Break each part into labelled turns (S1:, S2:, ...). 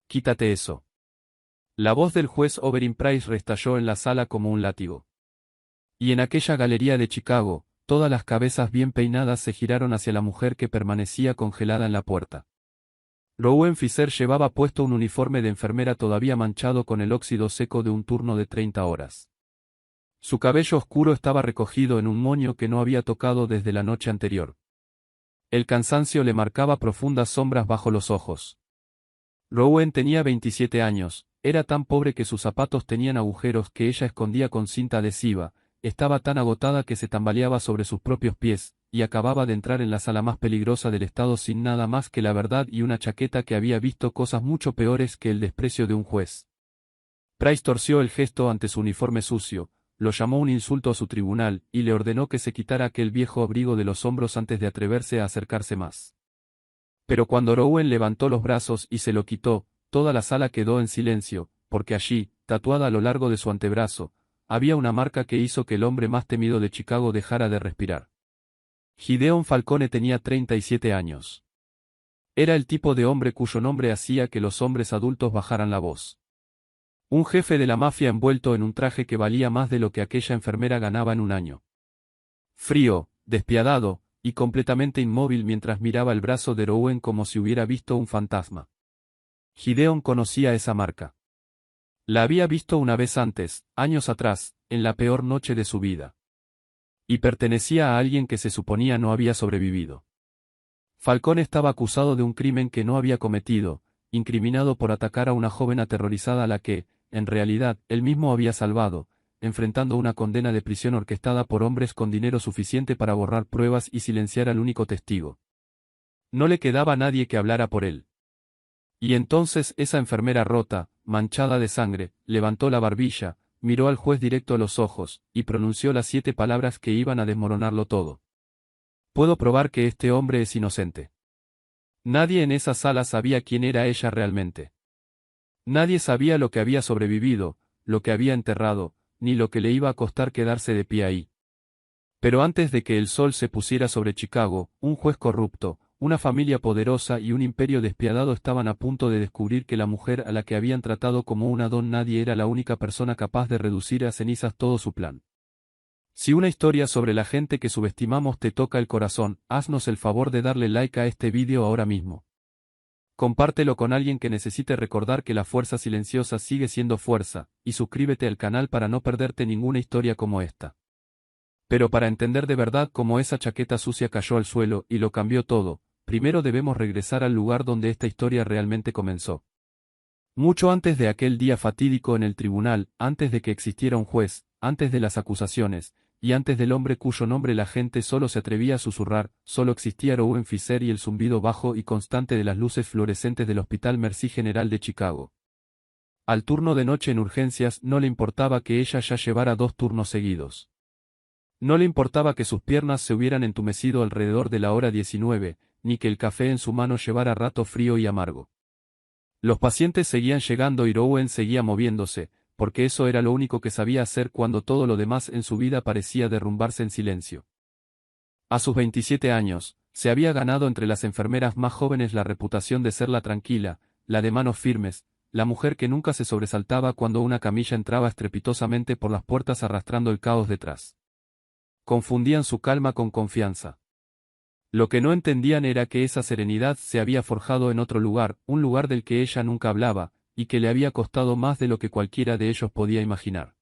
S1: quítate eso. La voz del juez Oberyn Price restalló en la sala como un látigo. Y en aquella galería de Chicago, todas las cabezas bien peinadas se giraron hacia la mujer que permanecía congelada en la puerta. Rowan Fisher llevaba puesto un uniforme de enfermera todavía manchado con el óxido seco de un turno de 30 horas. Su cabello oscuro estaba recogido en un moño que no había tocado desde la noche anterior. El cansancio le marcaba profundas sombras bajo los ojos. Rowan tenía 27 años, era tan pobre que sus zapatos tenían agujeros que ella escondía con cinta adhesiva, estaba tan agotada que se tambaleaba sobre sus propios pies, y acababa de entrar en la sala más peligrosa del estado sin nada más que la verdad y una chaqueta que había visto cosas mucho peores que el desprecio de un juez. Price torció el gesto ante su uniforme sucio, lo llamó un insulto a su tribunal, y le ordenó que se quitara aquel viejo abrigo de los hombros antes de atreverse a acercarse más. Pero cuando Rowan levantó los brazos y se lo quitó, toda la sala quedó en silencio, porque allí, tatuada a lo largo de su antebrazo, había una marca que hizo que el hombre más temido de Chicago dejara de respirar. Gideon Falcone tenía 37 años. Era el tipo de hombre cuyo nombre hacía que los hombres adultos bajaran la voz. Un jefe de la mafia envuelto en un traje que valía más de lo que aquella enfermera ganaba en un año. Frío, despiadado, y completamente inmóvil mientras miraba el brazo de Rowan como si hubiera visto un fantasma. Gideon conocía esa marca. La había visto una vez antes, años atrás, en la peor noche de su vida. Y pertenecía a alguien que se suponía no había sobrevivido. Falcone estaba acusado de un crimen que no había cometido, incriminado por atacar a una joven aterrorizada a la que, en realidad, él mismo había salvado, enfrentando una condena de prisión orquestada por hombres con dinero suficiente para borrar pruebas y silenciar al único testigo. No le quedaba nadie que hablara por él. Y entonces esa enfermera rota, manchada de sangre, levantó la barbilla, miró al juez directo a los ojos, y pronunció las 7 palabras que iban a desmoronarlo todo. Puedo probar que este hombre es inocente. Nadie en esa sala sabía quién era ella realmente. Nadie sabía lo que había sobrevivido, lo que había enterrado, ni lo que le iba a costar quedarse de pie ahí. Pero antes de que el sol se pusiera sobre Chicago, un juez corrupto, una familia poderosa y un imperio despiadado estaban a punto de descubrir que la mujer a la que habían tratado como una don nadie era la única persona capaz de reducir a cenizas todo su plan. Si una historia sobre la gente que subestimamos te toca el corazón, haznos el favor de darle like a este vídeo ahora mismo. Compártelo con alguien que necesite recordar que la fuerza silenciosa sigue siendo fuerza, y suscríbete al canal para no perderte ninguna historia como esta. Pero para entender de verdad cómo esa chaqueta sucia cayó al suelo y lo cambió todo, primero debemos regresar al lugar donde esta historia realmente comenzó. Mucho antes de aquel día fatídico en el tribunal, antes de que existiera un juez, antes de las acusaciones, y antes del hombre cuyo nombre la gente solo se atrevía a susurrar, solo existía Rowan Fisher y el zumbido bajo y constante de las luces fluorescentes del Hospital Mercy General de Chicago. Al turno de noche en urgencias no le importaba que ella ya llevara 2 turnos seguidos. No le importaba que sus piernas se hubieran entumecido alrededor de la hora 19, ni que el café en su mano llevara rato frío y amargo. Los pacientes seguían llegando y Rowan seguía moviéndose, porque eso era lo único que sabía hacer cuando todo lo demás en su vida parecía derrumbarse en silencio. A sus 27 años, se había ganado entre las enfermeras más jóvenes la reputación de ser la tranquila, la de manos firmes, la mujer que nunca se sobresaltaba cuando una camilla entraba estrepitosamente por las puertas arrastrando el caos detrás. Confundían su calma con confianza. Lo que no entendían era que esa serenidad se había forjado en otro lugar, un lugar del que ella nunca hablaba, y que le había costado más de lo que cualquiera de ellos podía imaginar.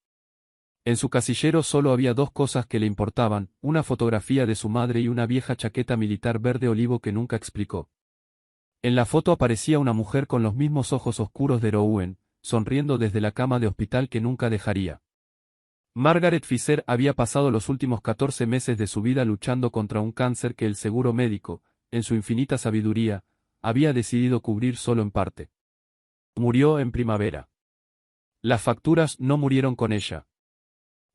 S1: En su casillero solo había 2 cosas que le importaban, una fotografía de su madre y una vieja chaqueta militar verde olivo que nunca explicó. En la foto aparecía una mujer con los mismos ojos oscuros de Rowan, sonriendo desde la cama de hospital que nunca dejaría. Margaret Fisher había pasado los últimos 14 meses de su vida luchando contra un cáncer que el seguro médico, en su infinita sabiduría, había decidido cubrir solo en parte. Murió en primavera. Las facturas no murieron con ella.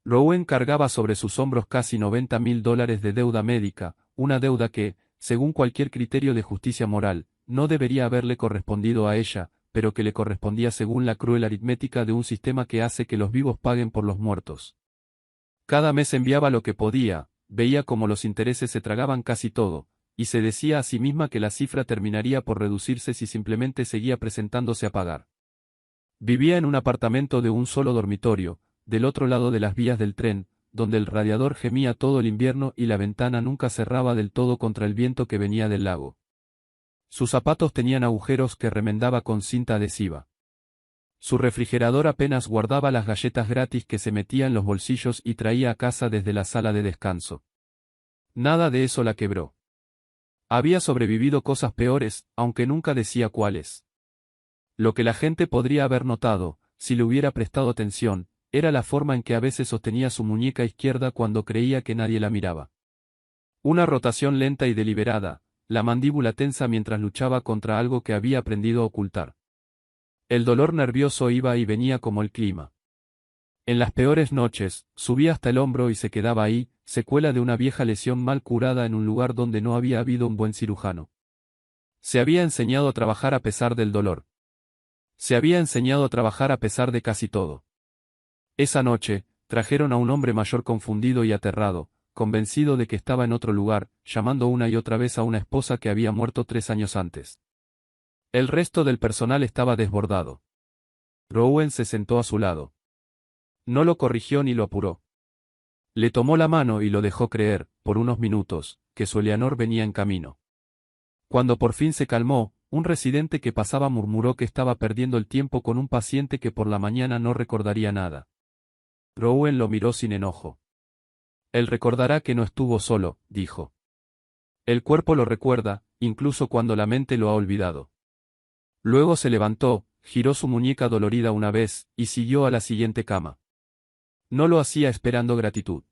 S1: Rowan cargaba sobre sus hombros casi $90.000 de deuda médica, una deuda que, según cualquier criterio de justicia moral, no debería haberle correspondido a ella, pero que le correspondía según la cruel aritmética de un sistema que hace que los vivos paguen por los muertos. Cada mes enviaba lo que podía, veía cómo los intereses se tragaban casi todo, y se decía a sí misma que la cifra terminaría por reducirse si simplemente seguía presentándose a pagar. Vivía en un apartamento de un solo dormitorio, del otro lado de las vías del tren, donde el radiador gemía todo el invierno y la ventana nunca cerraba del todo contra el viento que venía del lago. Sus zapatos tenían agujeros que remendaba con cinta adhesiva. Su refrigerador apenas guardaba las galletas gratis que se metía en los bolsillos y traía a casa desde la sala de descanso. Nada de eso la quebró. Había sobrevivido cosas peores, aunque nunca decía cuáles. Lo que la gente podría haber notado, si le hubiera prestado atención, era la forma en que a veces sostenía su muñeca izquierda cuando creía que nadie la miraba. Una rotación lenta y deliberada, la mandíbula tensa mientras luchaba contra algo que había aprendido a ocultar. El dolor nervioso iba y venía como el clima. En las peores noches, subía hasta el hombro y se quedaba ahí, secuela de una vieja lesión mal curada en un lugar donde no había habido un buen cirujano. Se había enseñado a trabajar a pesar del dolor. Se había enseñado a trabajar a pesar de casi todo. Esa noche, trajeron a un hombre mayor confundido y aterrado, convencido de que estaba en otro lugar, llamando una y otra vez a una esposa que había muerto 3 años antes. El resto del personal estaba desbordado. Rowan se sentó a su lado. No lo corrigió ni lo apuró. Le tomó la mano y lo dejó creer, por unos minutos, que su Eleanor venía en camino. Cuando por fin se calmó, un residente que pasaba murmuró que estaba perdiendo el tiempo con un paciente que por la mañana no recordaría nada. Rowan lo miró sin enojo. Él recordará que no estuvo solo, dijo. El cuerpo lo recuerda, incluso cuando la mente lo ha olvidado. Luego se levantó, giró su muñeca dolorida una vez, y siguió a la siguiente cama. No lo hacía esperando gratitud.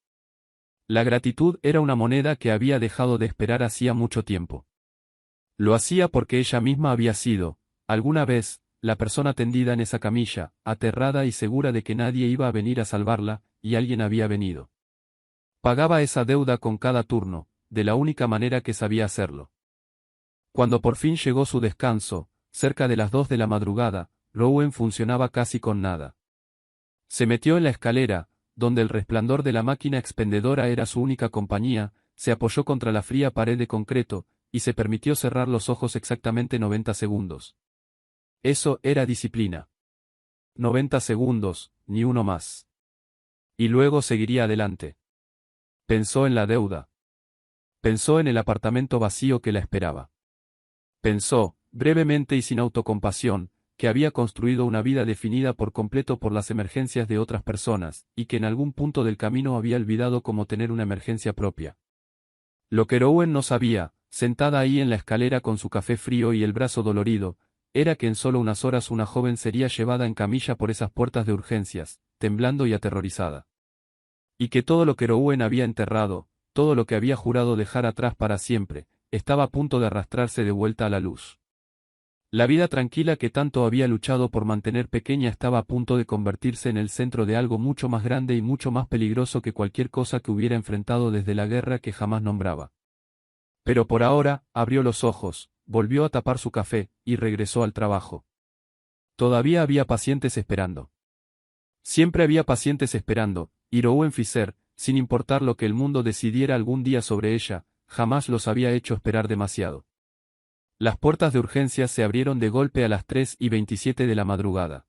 S1: La gratitud era una moneda que había dejado de esperar hacía mucho tiempo. Lo hacía porque ella misma había sido, alguna vez, la persona tendida en esa camilla, aterrada y segura de que nadie iba a venir a salvarla, y alguien había venido. Pagaba esa deuda con cada turno, de la única manera que sabía hacerlo. Cuando por fin llegó su descanso, cerca de las 2 de la madrugada, Rowan funcionaba casi con nada. Se metió en la escalera, donde el resplandor de la máquina expendedora era su única compañía, se apoyó contra la fría pared de concreto, y se permitió cerrar los ojos exactamente 90 segundos. Eso era disciplina. 90 segundos, ni uno más. Y luego seguiría adelante. Pensó en la deuda. Pensó en el apartamento vacío que la esperaba. Pensó, brevemente y sin autocompasión, que había construido una vida definida por completo por las emergencias de otras personas, y que en algún punto del camino había olvidado cómo tener una emergencia propia. Lo que Rowan no sabía, sentada ahí en la escalera con su café frío y el brazo dolorido, era que en solo unas horas una joven sería llevada en camilla por esas puertas de urgencias, temblando y aterrorizada. Y que todo lo que Rowan había enterrado, todo lo que había jurado dejar atrás para siempre, estaba a punto de arrastrarse de vuelta a la luz. La vida tranquila que tanto había luchado por mantener pequeña estaba a punto de convertirse en el centro de algo mucho más grande y mucho más peligroso que cualquier cosa que hubiera enfrentado desde la guerra que jamás nombraba. Pero por ahora, abrió los ojos, volvió a tapar su café, y regresó al trabajo. Todavía había pacientes esperando. Siempre había pacientes esperando, y Rowan Fisher, sin importar lo que el mundo decidiera algún día sobre ella, jamás los había hecho esperar demasiado. Las puertas de urgencias se abrieron de golpe a las 3:27 de la madrugada.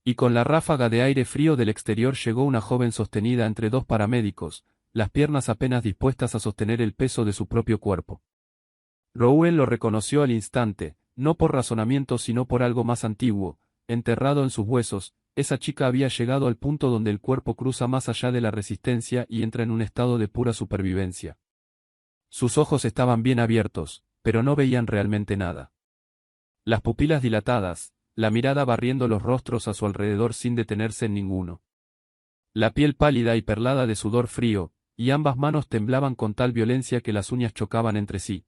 S1: Y con la ráfaga de aire frío del exterior llegó una joven sostenida entre 2 paramédicos, las piernas apenas dispuestas a sostener el peso de su propio cuerpo. Rowan lo reconoció al instante, no por razonamiento sino por algo más antiguo, enterrado en sus huesos. Esa chica había llegado al punto donde el cuerpo cruza más allá de la resistencia y entra en un estado de pura supervivencia. Sus ojos estaban bien abiertos, pero no veían realmente nada. Las pupilas dilatadas, la mirada barriendo los rostros a su alrededor sin detenerse en ninguno. La piel pálida y perlada de sudor frío, y ambas manos temblaban con tal violencia que las uñas chocaban entre sí.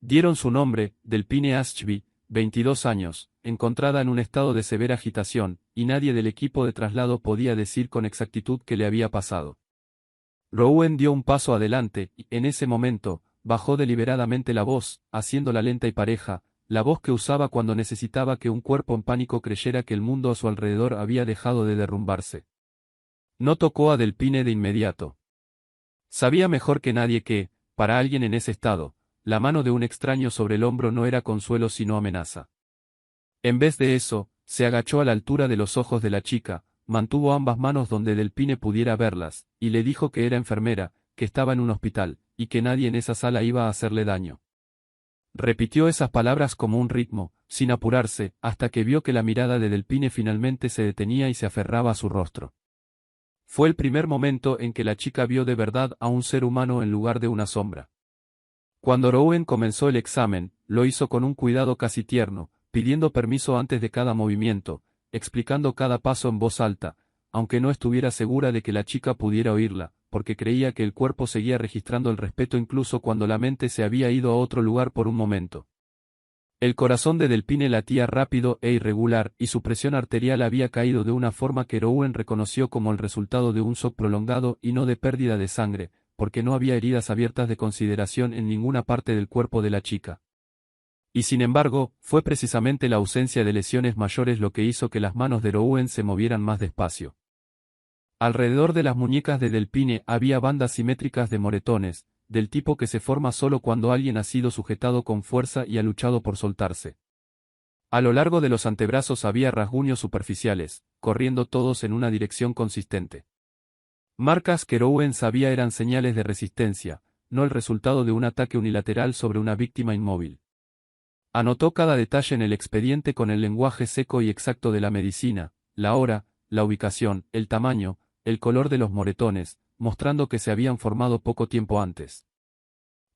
S1: Dieron su nombre, Delphine Ashby, 22 años, encontrada en un estado de severa agitación, y nadie del equipo de traslado podía decir con exactitud qué le había pasado. Rowan dio un paso adelante, y, en ese momento, bajó deliberadamente la voz, haciéndola lenta y pareja, la voz que usaba cuando necesitaba que un cuerpo en pánico creyera que el mundo a su alrededor había dejado de derrumbarse. No tocó a Delphine de inmediato. Sabía mejor que nadie que, para alguien en ese estado, la mano de un extraño sobre el hombro no era consuelo sino amenaza. En vez de eso, se agachó a la altura de los ojos de la chica, mantuvo ambas manos donde Delphine pudiera verlas, y le dijo que era enfermera, que estaba en un hospital, y que nadie en esa sala iba a hacerle daño. Repitió esas palabras como un ritmo, sin apurarse, hasta que vio que la mirada de Delphine finalmente se detenía y se aferraba a su rostro. Fue el primer momento en que la chica vio de verdad a un ser humano en lugar de una sombra. Cuando Rowan comenzó el examen, lo hizo con un cuidado casi tierno, pidiendo permiso antes de cada movimiento, explicando cada paso en voz alta, aunque no estuviera segura de que la chica pudiera oírla, porque creía que el cuerpo seguía registrando el respeto incluso cuando la mente se había ido a otro lugar por un momento. El corazón de Delphine latía rápido e irregular y su presión arterial había caído de una forma que Rowan reconoció como el resultado de un shock prolongado y no de pérdida de sangre, porque no había heridas abiertas de consideración en ninguna parte del cuerpo de la chica. Y sin embargo, fue precisamente la ausencia de lesiones mayores lo que hizo que las manos de Rowan se movieran más despacio. Alrededor de las muñecas de Delphine había bandas simétricas de moretones, del tipo que se forma solo cuando alguien ha sido sujetado con fuerza y ha luchado por soltarse. A lo largo de los antebrazos había rasguños superficiales, corriendo todos en una dirección consistente. Marcas que Rowan sabía eran señales de resistencia, no el resultado de un ataque unilateral sobre una víctima inmóvil. Anotó cada detalle en el expediente con el lenguaje seco y exacto de la medicina, la hora, la ubicación, el tamaño, el color de los moretones, mostrando que se habían formado poco tiempo antes.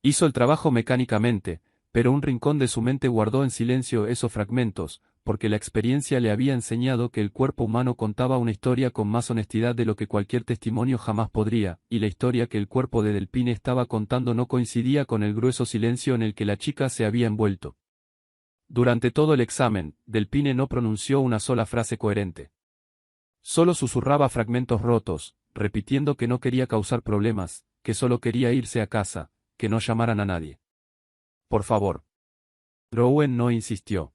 S1: Hizo el trabajo mecánicamente, pero un rincón de su mente guardó en silencio esos fragmentos, porque la experiencia le había enseñado que el cuerpo humano contaba una historia con más honestidad de lo que cualquier testimonio jamás podría, y la historia que el cuerpo de Delphine estaba contando no coincidía con el grueso silencio en el que la chica se había envuelto. Durante todo el examen, Delphine no pronunció una sola frase coherente. Solo susurraba fragmentos rotos, repitiendo que no quería causar problemas, que solo quería irse a casa, que no llamaran a nadie. Por favor. Rowan no insistió.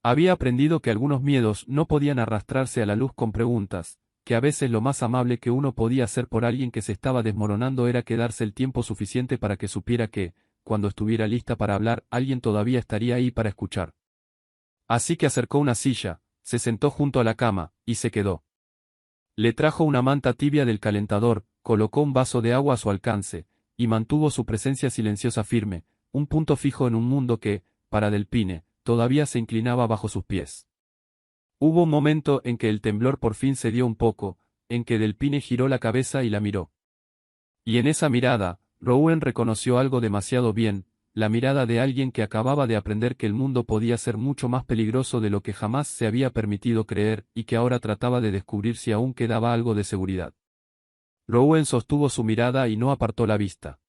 S1: Había aprendido que algunos miedos no podían arrastrarse a la luz con preguntas, que a veces lo más amable que uno podía hacer por alguien que se estaba desmoronando era quedarse el tiempo suficiente para que supiera que, cuando estuviera lista para hablar, alguien todavía estaría ahí para escuchar. Así que acercó una silla, se sentó junto a la cama, y se quedó. Le trajo una manta tibia del calentador, colocó un vaso de agua a su alcance, y mantuvo su presencia silenciosa firme, un punto fijo en un mundo que, para Delphine, todavía se inclinaba bajo sus pies. Hubo un momento en que el temblor por fin cedió un poco, en que Delphine giró la cabeza y la miró. Y en esa mirada, Rowan reconoció algo demasiado bien, la mirada de alguien que acababa de aprender que el mundo podía ser mucho más peligroso de lo que jamás se había permitido creer, y que ahora trataba de descubrir si aún quedaba algo de seguridad. Rowan sostuvo su mirada y no apartó la vista.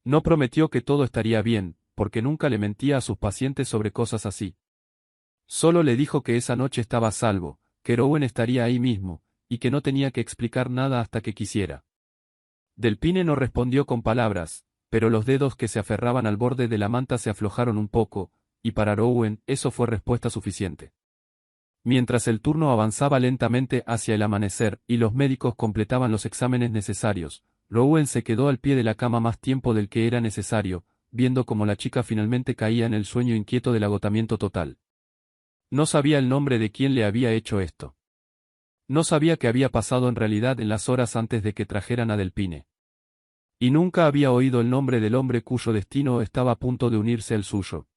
S1: No prometió que todo estaría bien, porque nunca le mentía a sus pacientes sobre cosas así. Solo le dijo que esa noche estaba a salvo, que Rowan estaría ahí mismo, y que no tenía que explicar nada hasta que quisiera. Delphine no respondió con palabras, pero los dedos que se aferraban al borde de la manta se aflojaron un poco, y para Rowan eso fue respuesta suficiente. Mientras el turno avanzaba lentamente hacia el amanecer y los médicos completaban los exámenes necesarios, Rowan se quedó al pie de la cama más tiempo del que era necesario, viendo cómo la chica finalmente caía en el sueño inquieto del agotamiento total. No sabía el nombre de quien le había hecho esto. No sabía qué había pasado en realidad en las horas antes de que trajeran a Delphine. Y nunca había oído el nombre del hombre cuyo destino estaba a punto de unirse al suyo.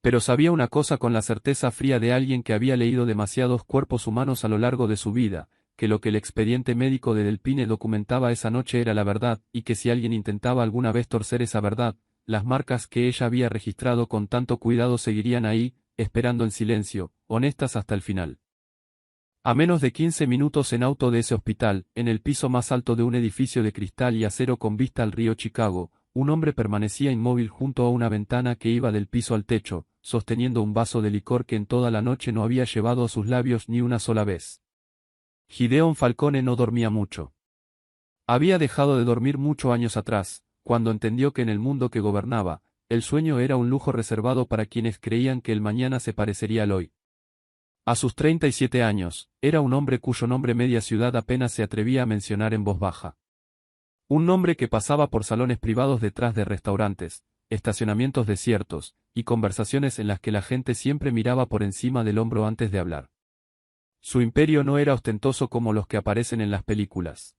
S1: Pero sabía una cosa con la certeza fría de alguien que había leído demasiados cuerpos humanos a lo largo de su vida, que lo que el expediente médico de Delphine documentaba esa noche era la verdad, y que si alguien intentaba alguna vez torcer esa verdad, las marcas que ella había registrado con tanto cuidado seguirían ahí, esperando en silencio, honestas hasta el final. A menos de 15 minutos en auto de ese hospital, en el piso más alto de un edificio de cristal y acero con vista al río Chicago, un hombre permanecía inmóvil junto a una ventana que iba del piso al techo, sosteniendo un vaso de licor que en toda la noche no había llevado a sus labios ni una sola vez. Gideon Falcone no dormía mucho. Había dejado de dormir muchos años atrás, cuando entendió que en el mundo que gobernaba, el sueño era un lujo reservado para quienes creían que el mañana se parecería al hoy. A sus 37 años, era un hombre cuyo nombre media ciudad apenas se atrevía a mencionar en voz baja. Un nombre que pasaba por salones privados detrás de restaurantes, estacionamientos desiertos, y conversaciones en las que la gente siempre miraba por encima del hombro antes de hablar. Su imperio no era ostentoso como los que aparecen en las películas.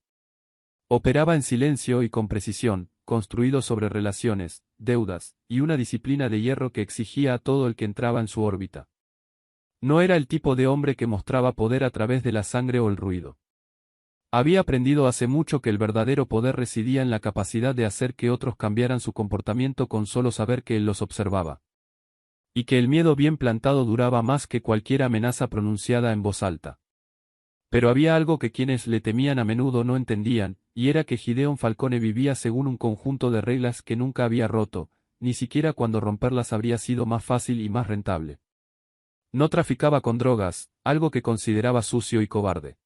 S1: Operaba en silencio y con precisión, construido sobre relaciones, deudas, y una disciplina de hierro que exigía a todo el que entraba en su órbita. No era el tipo de hombre que mostraba poder a través de la sangre o el ruido. Había aprendido hace mucho que el verdadero poder residía en la capacidad de hacer que otros cambiaran su comportamiento con solo saber que él los observaba. Y que el miedo bien plantado duraba más que cualquier amenaza pronunciada en voz alta. Pero había algo que quienes le temían a menudo no entendían, y era que Gideon Falcone vivía según un conjunto de reglas que nunca había roto, ni siquiera cuando romperlas habría sido más fácil y más rentable. No traficaba con drogas, algo que consideraba sucio y cobarde.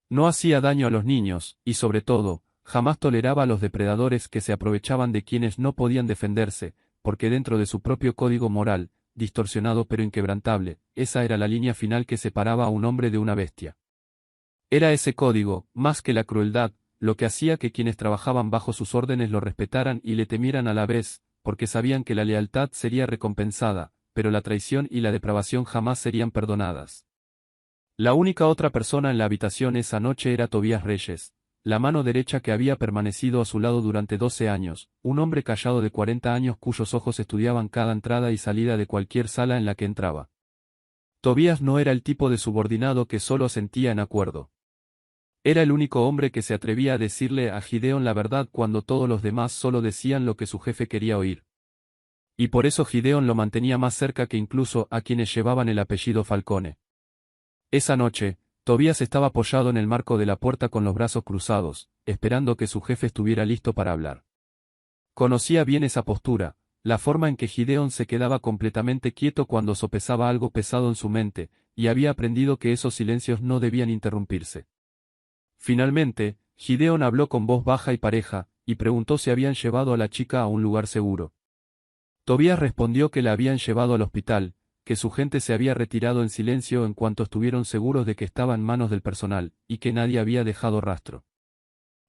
S1: No hacía daño a los niños, y sobre todo, jamás toleraba a los depredadores que se aprovechaban de quienes no podían defenderse, porque dentro de su propio código moral, distorsionado pero inquebrantable, esa era la línea final que separaba a un hombre de una bestia. Era ese código, más que la crueldad, lo que hacía que quienes trabajaban bajo sus órdenes lo respetaran y le temieran a la vez, porque sabían que la lealtad sería recompensada, pero la traición y la depravación jamás serían perdonadas. La única otra persona en la habitación esa noche era Tobías Reyes, la mano derecha que había permanecido a su lado durante 12 años, un hombre callado de 40 años cuyos ojos estudiaban cada entrada y salida de cualquier sala en la que entraba. Tobías no era el tipo de subordinado que solo asentía en acuerdo. Era el único hombre que se atrevía a decirle a Gideon la verdad cuando todos los demás solo decían lo que su jefe quería oír. Y por eso Gideon lo mantenía más cerca que incluso a quienes llevaban el apellido Falcone. Esa noche, Tobías estaba apoyado en el marco de la puerta con los brazos cruzados, esperando que su jefe estuviera listo para hablar. Conocía bien esa postura, la forma en que Gideon se quedaba completamente quieto cuando sopesaba algo pesado en su mente, y había aprendido que esos silencios no debían interrumpirse. Finalmente, Gideon habló con voz baja y pareja, y preguntó si habían llevado a la chica a un lugar seguro. Tobías respondió que la habían llevado al hospital, que su gente se había retirado en silencio en cuanto estuvieron seguros de que estaba en manos del personal, y que nadie había dejado rastro.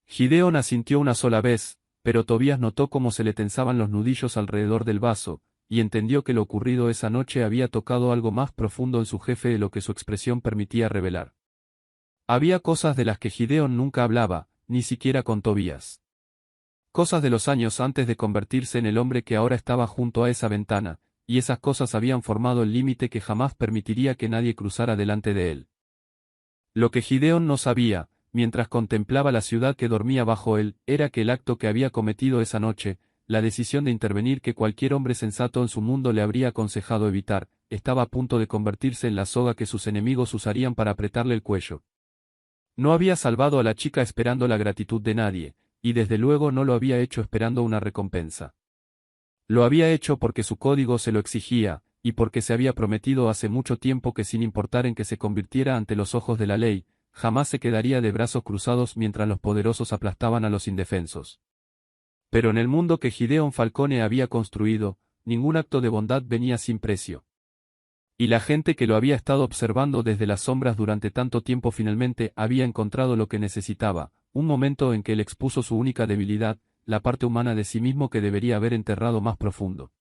S1: Gideon asintió una sola vez, pero Tobías notó cómo se le tensaban los nudillos alrededor del vaso, y entendió que lo ocurrido esa noche había tocado algo más profundo en su jefe de lo que su expresión permitía revelar. Había cosas de las que Gideon nunca hablaba, ni siquiera con Tobías. Cosas de los años antes de convertirse en el hombre que ahora estaba junto a esa ventana, y esas cosas habían formado el límite que jamás permitiría que nadie cruzara delante de él. Lo que Gideon no sabía, mientras contemplaba la ciudad que dormía bajo él, era que el acto que había cometido esa noche, la decisión de intervenir que cualquier hombre sensato en su mundo le habría aconsejado evitar, estaba a punto de convertirse en la soga que sus enemigos usarían para apretarle el cuello. No había salvado a la chica esperando la gratitud de nadie, y desde luego no lo había hecho esperando una recompensa. Lo había hecho porque su código se lo exigía, y porque se había prometido hace mucho tiempo que sin importar en que se convirtiera ante los ojos de la ley, jamás se quedaría de brazos cruzados mientras los poderosos aplastaban a los indefensos. Pero en el mundo que Gideon Falcone había construido, ningún acto de bondad venía sin precio. Y la gente que lo había estado observando desde las sombras durante tanto tiempo finalmente había encontrado lo que necesitaba, un momento en que él expuso su única debilidad, la parte humana de sí mismo que debería haber enterrado más profundo.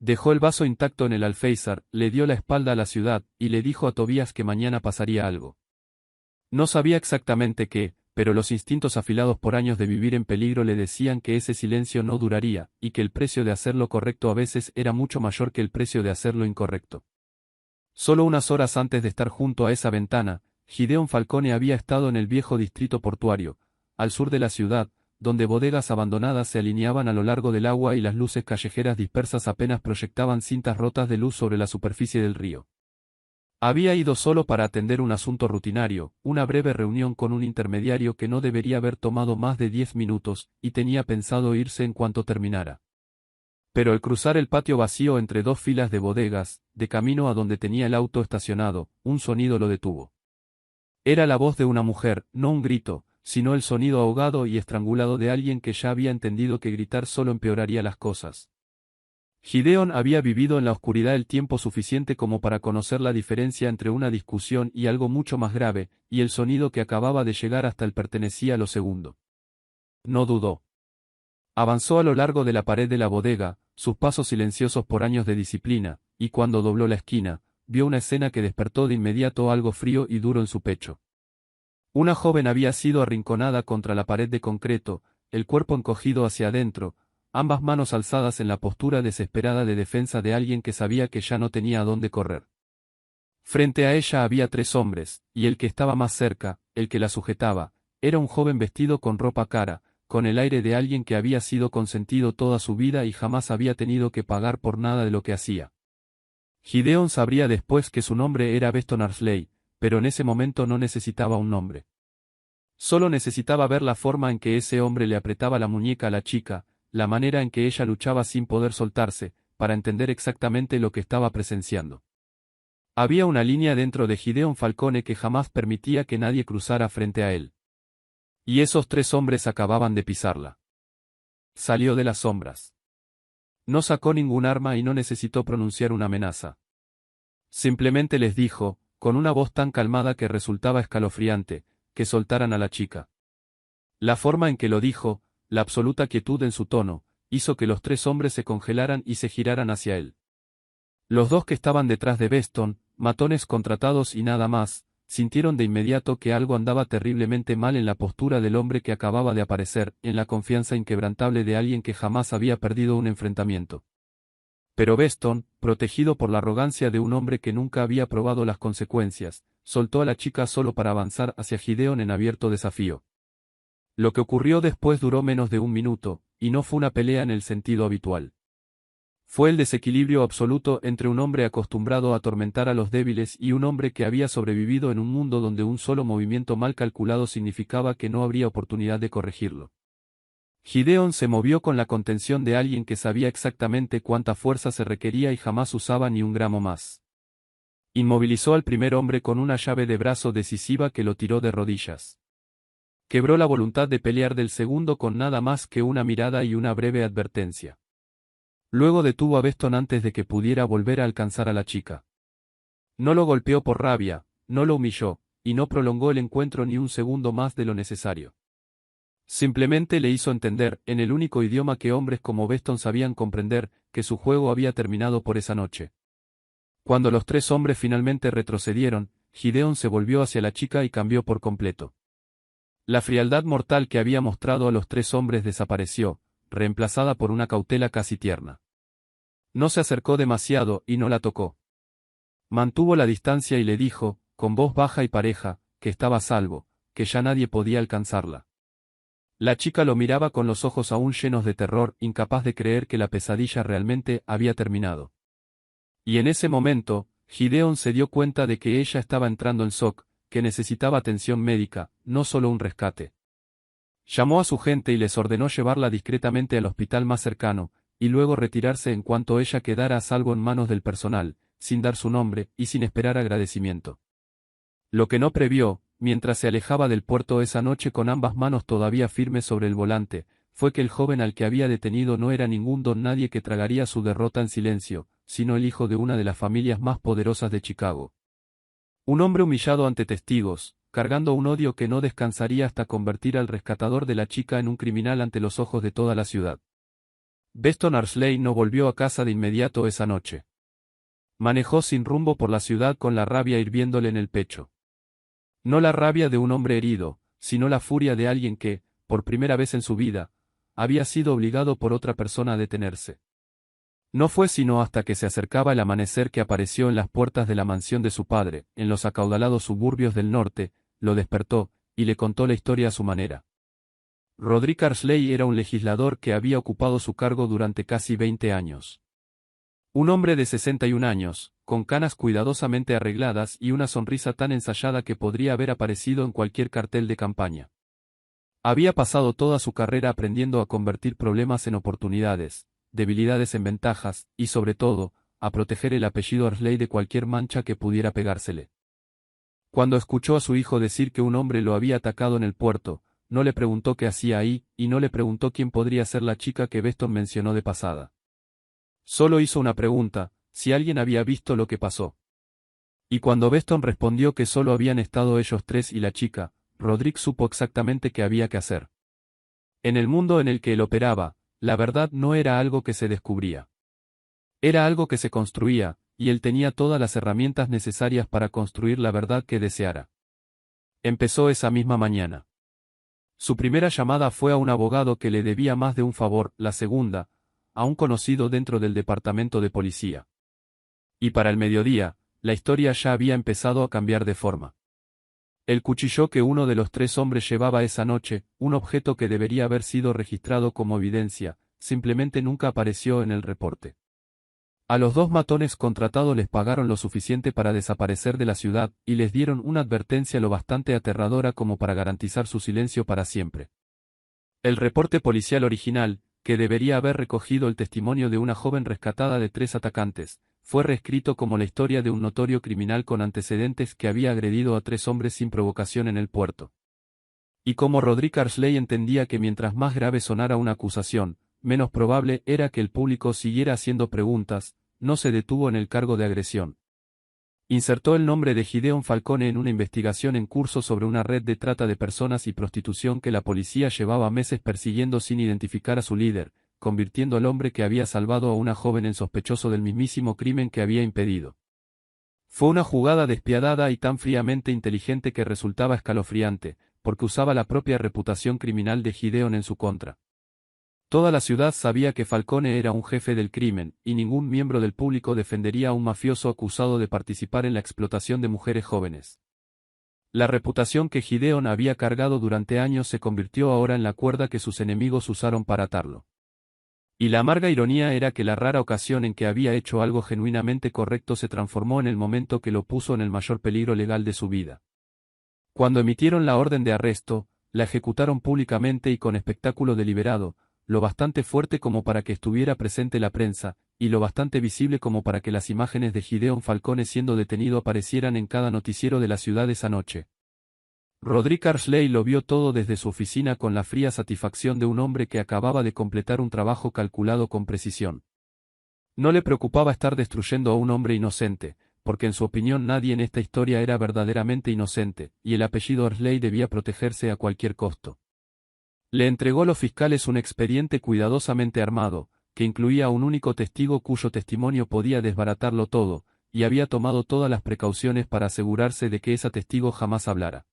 S1: Dejó el vaso intacto en el alféizar, le dio la espalda a la ciudad, y le dijo a Tobías que mañana pasaría algo. No sabía exactamente qué, pero los instintos afilados por años de vivir en peligro le decían que ese silencio no duraría, y que el precio de hacer lo correcto a veces era mucho mayor que el precio de hacer lo incorrecto. Solo unas horas antes de estar junto a esa ventana, Gideon Falcone había estado en el viejo distrito portuario, al sur de la ciudad, donde bodegas abandonadas se alineaban a lo largo del agua y las luces callejeras dispersas apenas proyectaban cintas rotas de luz sobre la superficie del río. Había ido solo para atender un asunto rutinario, una breve reunión con un intermediario que no debería haber tomado más de 10 minutos, y tenía pensado irse en cuanto terminara. Pero al cruzar el patio vacío entre dos filas de bodegas, de camino a donde tenía el auto estacionado, un sonido lo detuvo. Era la voz de una mujer, no un grito, sino el sonido ahogado y estrangulado de alguien que ya había entendido que gritar solo empeoraría las cosas. Gideon había vivido en la oscuridad el tiempo suficiente como para conocer la diferencia entre una discusión y algo mucho más grave, y el sonido que acababa de llegar hasta él pertenecía a lo segundo. No dudó. Avanzó a lo largo de la pared de la bodega, sus pasos silenciosos por años de disciplina, y cuando dobló la esquina, vio una escena que despertó de inmediato algo frío y duro en su pecho. Una joven había sido arrinconada contra la pared de concreto, el cuerpo encogido hacia adentro, ambas manos alzadas en la postura desesperada de defensa de alguien que sabía que ya no tenía a dónde correr. Frente a ella había 3 hombres, y el que estaba más cerca, el que la sujetaba, era un joven vestido con ropa cara, con el aire de alguien que había sido consentido toda su vida y jamás había tenido que pagar por nada de lo que hacía. Gideon sabría después que su nombre era Beston Arsley, pero en ese momento no necesitaba un nombre. Solo necesitaba ver la forma en que ese hombre le apretaba la muñeca a la chica, la manera en que ella luchaba sin poder soltarse, para entender exactamente lo que estaba presenciando. Había una línea dentro de Gideon Falcone que jamás permitía que nadie cruzara frente a él. Y esos 3 hombres acababan de pisarla. Salió de las sombras. No sacó ningún arma y no necesitó pronunciar una amenaza. Simplemente les dijo, con una voz tan calmada que resultaba escalofriante, que soltaran a la chica. La forma en que lo dijo, la absoluta quietud en su tono, hizo que los 3 hombres se congelaran y se giraran hacia él. Los 2 que estaban detrás de Beston, matones contratados y nada más, sintieron de inmediato que algo andaba terriblemente mal en la postura del hombre que acababa de aparecer, en la confianza inquebrantable de alguien que jamás había perdido un enfrentamiento. Pero Beston, protegido por la arrogancia de un hombre que nunca había probado las consecuencias, soltó a la chica solo para avanzar hacia Gideon en abierto desafío. Lo que ocurrió después duró menos de un minuto, y no fue una pelea en el sentido habitual. Fue el desequilibrio absoluto entre un hombre acostumbrado a atormentar a los débiles y un hombre que había sobrevivido en un mundo donde un solo movimiento mal calculado significaba que no habría oportunidad de corregirlo. Gideon se movió con la contención de alguien que sabía exactamente cuánta fuerza se requería y jamás usaba ni un gramo más. Inmovilizó al primer hombre con una llave de brazo decisiva que lo tiró de rodillas. Quebró la voluntad de pelear del segundo con nada más que una mirada y una breve advertencia. Luego detuvo a Beston antes de que pudiera volver a alcanzar a la chica. No lo golpeó por rabia, no lo humilló, y no prolongó el encuentro ni un segundo más de lo necesario. Simplemente le hizo entender, en el único idioma que hombres como Beston sabían comprender, que su juego había terminado por esa noche. Cuando los 3 hombres finalmente retrocedieron, Gideon se volvió hacia la chica y cambió por completo. La frialdad mortal que había mostrado a los 3 hombres desapareció, reemplazada por una cautela casi tierna. No se acercó demasiado y no la tocó. Mantuvo la distancia y le dijo, con voz baja y pareja, que estaba a salvo, que ya nadie podía alcanzarla. La chica lo miraba con los ojos aún llenos de terror, incapaz de creer que la pesadilla realmente había terminado. Y en ese momento, Gideon se dio cuenta de que ella estaba entrando en shock, que necesitaba atención médica, no solo un rescate. Llamó a su gente y les ordenó llevarla discretamente al hospital más cercano, y luego retirarse en cuanto ella quedara a salvo en manos del personal, sin dar su nombre y sin esperar agradecimiento. Lo que no previó, mientras se alejaba del puerto esa noche con ambas manos todavía firmes sobre el volante, fue que el joven al que había detenido no era ningún don nadie que tragaría su derrota en silencio, sino el hijo de una de las familias más poderosas de Chicago. Un hombre humillado ante testigos, cargando un odio que no descansaría hasta convertir al rescatador de la chica en un criminal ante los ojos de toda la ciudad. Beston Arsley no volvió a casa de inmediato esa noche. Manejó sin rumbo por la ciudad con la rabia hirviéndole en el pecho. No la rabia de un hombre herido, sino la furia de alguien que, por primera vez en su vida, había sido obligado por otra persona a detenerse. No fue sino hasta que se acercaba el amanecer que apareció en las puertas de la mansión de su padre, en los acaudalados suburbios del norte, lo despertó, y le contó la historia a su manera. Roderick Arsley era un legislador que había ocupado su cargo durante casi 20 años. Un hombre de 61 años, con canas cuidadosamente arregladas y una sonrisa tan ensayada que podría haber aparecido en cualquier cartel de campaña. Había pasado toda su carrera aprendiendo a convertir problemas en oportunidades, debilidades en ventajas, y sobre todo, a proteger el apellido Arsley de cualquier mancha que pudiera pegársele. Cuando escuchó a su hijo decir que un hombre lo había atacado en el puerto, no le preguntó qué hacía ahí, y no le preguntó quién podría ser la chica que Beston mencionó de pasada. Solo hizo una pregunta, si alguien había visto lo que pasó. Y cuando Beston respondió que solo habían estado ellos 3 y la chica, Roderick supo exactamente qué había que hacer. En el mundo en el que él operaba, La verdad no era algo que se descubría. Era algo que se construía, y él tenía todas las herramientas necesarias para construir la verdad que deseara. Empezó esa misma mañana. Su primera llamada fue a un abogado que le debía más de un favor, la segunda, a un conocido dentro del departamento de policía. Y para el mediodía, la historia ya había empezado a cambiar de forma. El cuchillo que uno de los tres hombres llevaba esa noche, un objeto que debería haber sido registrado como evidencia, simplemente nunca apareció en el reporte. A los dos matones contratados les pagaron lo suficiente para desaparecer de la ciudad, y les dieron una advertencia lo bastante aterradora como para garantizar su silencio para siempre. El reporte policial original, que debería haber recogido el testimonio de una joven rescatada de tres atacantes, fue reescrito como la historia de un notorio criminal con antecedentes que había agredido a tres hombres sin provocación en el puerto. Y como Roderick Arsley entendía que mientras más grave sonara una acusación, menos probable era que el público siguiera haciendo preguntas, no se detuvo en el cargo de agresión. Insertó el nombre de Gideon Falcone en una investigación en curso sobre una red de trata de personas y prostitución que la policía llevaba meses persiguiendo sin identificar a su líder, convirtiendo al hombre que había salvado a una joven en sospechoso del mismísimo crimen que había impedido. Fue una jugada despiadada y tan fríamente inteligente que resultaba escalofriante, porque usaba la propia reputación criminal de Gideon en su contra. Toda la ciudad sabía que Falcone era un jefe del crimen, y ningún miembro del público defendería a un mafioso acusado de participar en la explotación de mujeres jóvenes. La reputación que Gideon había cargado durante años se convirtió ahora en la cuerda que sus enemigos usaron para atarlo. Y la amarga ironía era que la rara ocasión en que había hecho algo genuinamente correcto se transformó en el momento que lo puso en el mayor peligro legal de su vida. Cuando emitieron la orden de arresto, la ejecutaron públicamente y con espectáculo deliberado, lo bastante fuerte como para que estuviera presente la prensa, y lo bastante visible como para que las imágenes de Gideon Falcone siendo detenido aparecieran en cada noticiero de la ciudad esa noche. Roderick Arsley lo vio todo desde su oficina con la fría satisfacción de un hombre que acababa de completar un trabajo calculado con precisión. No le preocupaba estar destruyendo a un hombre inocente, porque en su opinión nadie en esta historia era verdaderamente inocente, y el apellido Arsley debía protegerse a cualquier costo. Le entregó a los fiscales un expediente cuidadosamente armado, que incluía un único testigo cuyo testimonio podía desbaratarlo todo, y había tomado todas las precauciones para asegurarse de que ese testigo jamás hablara.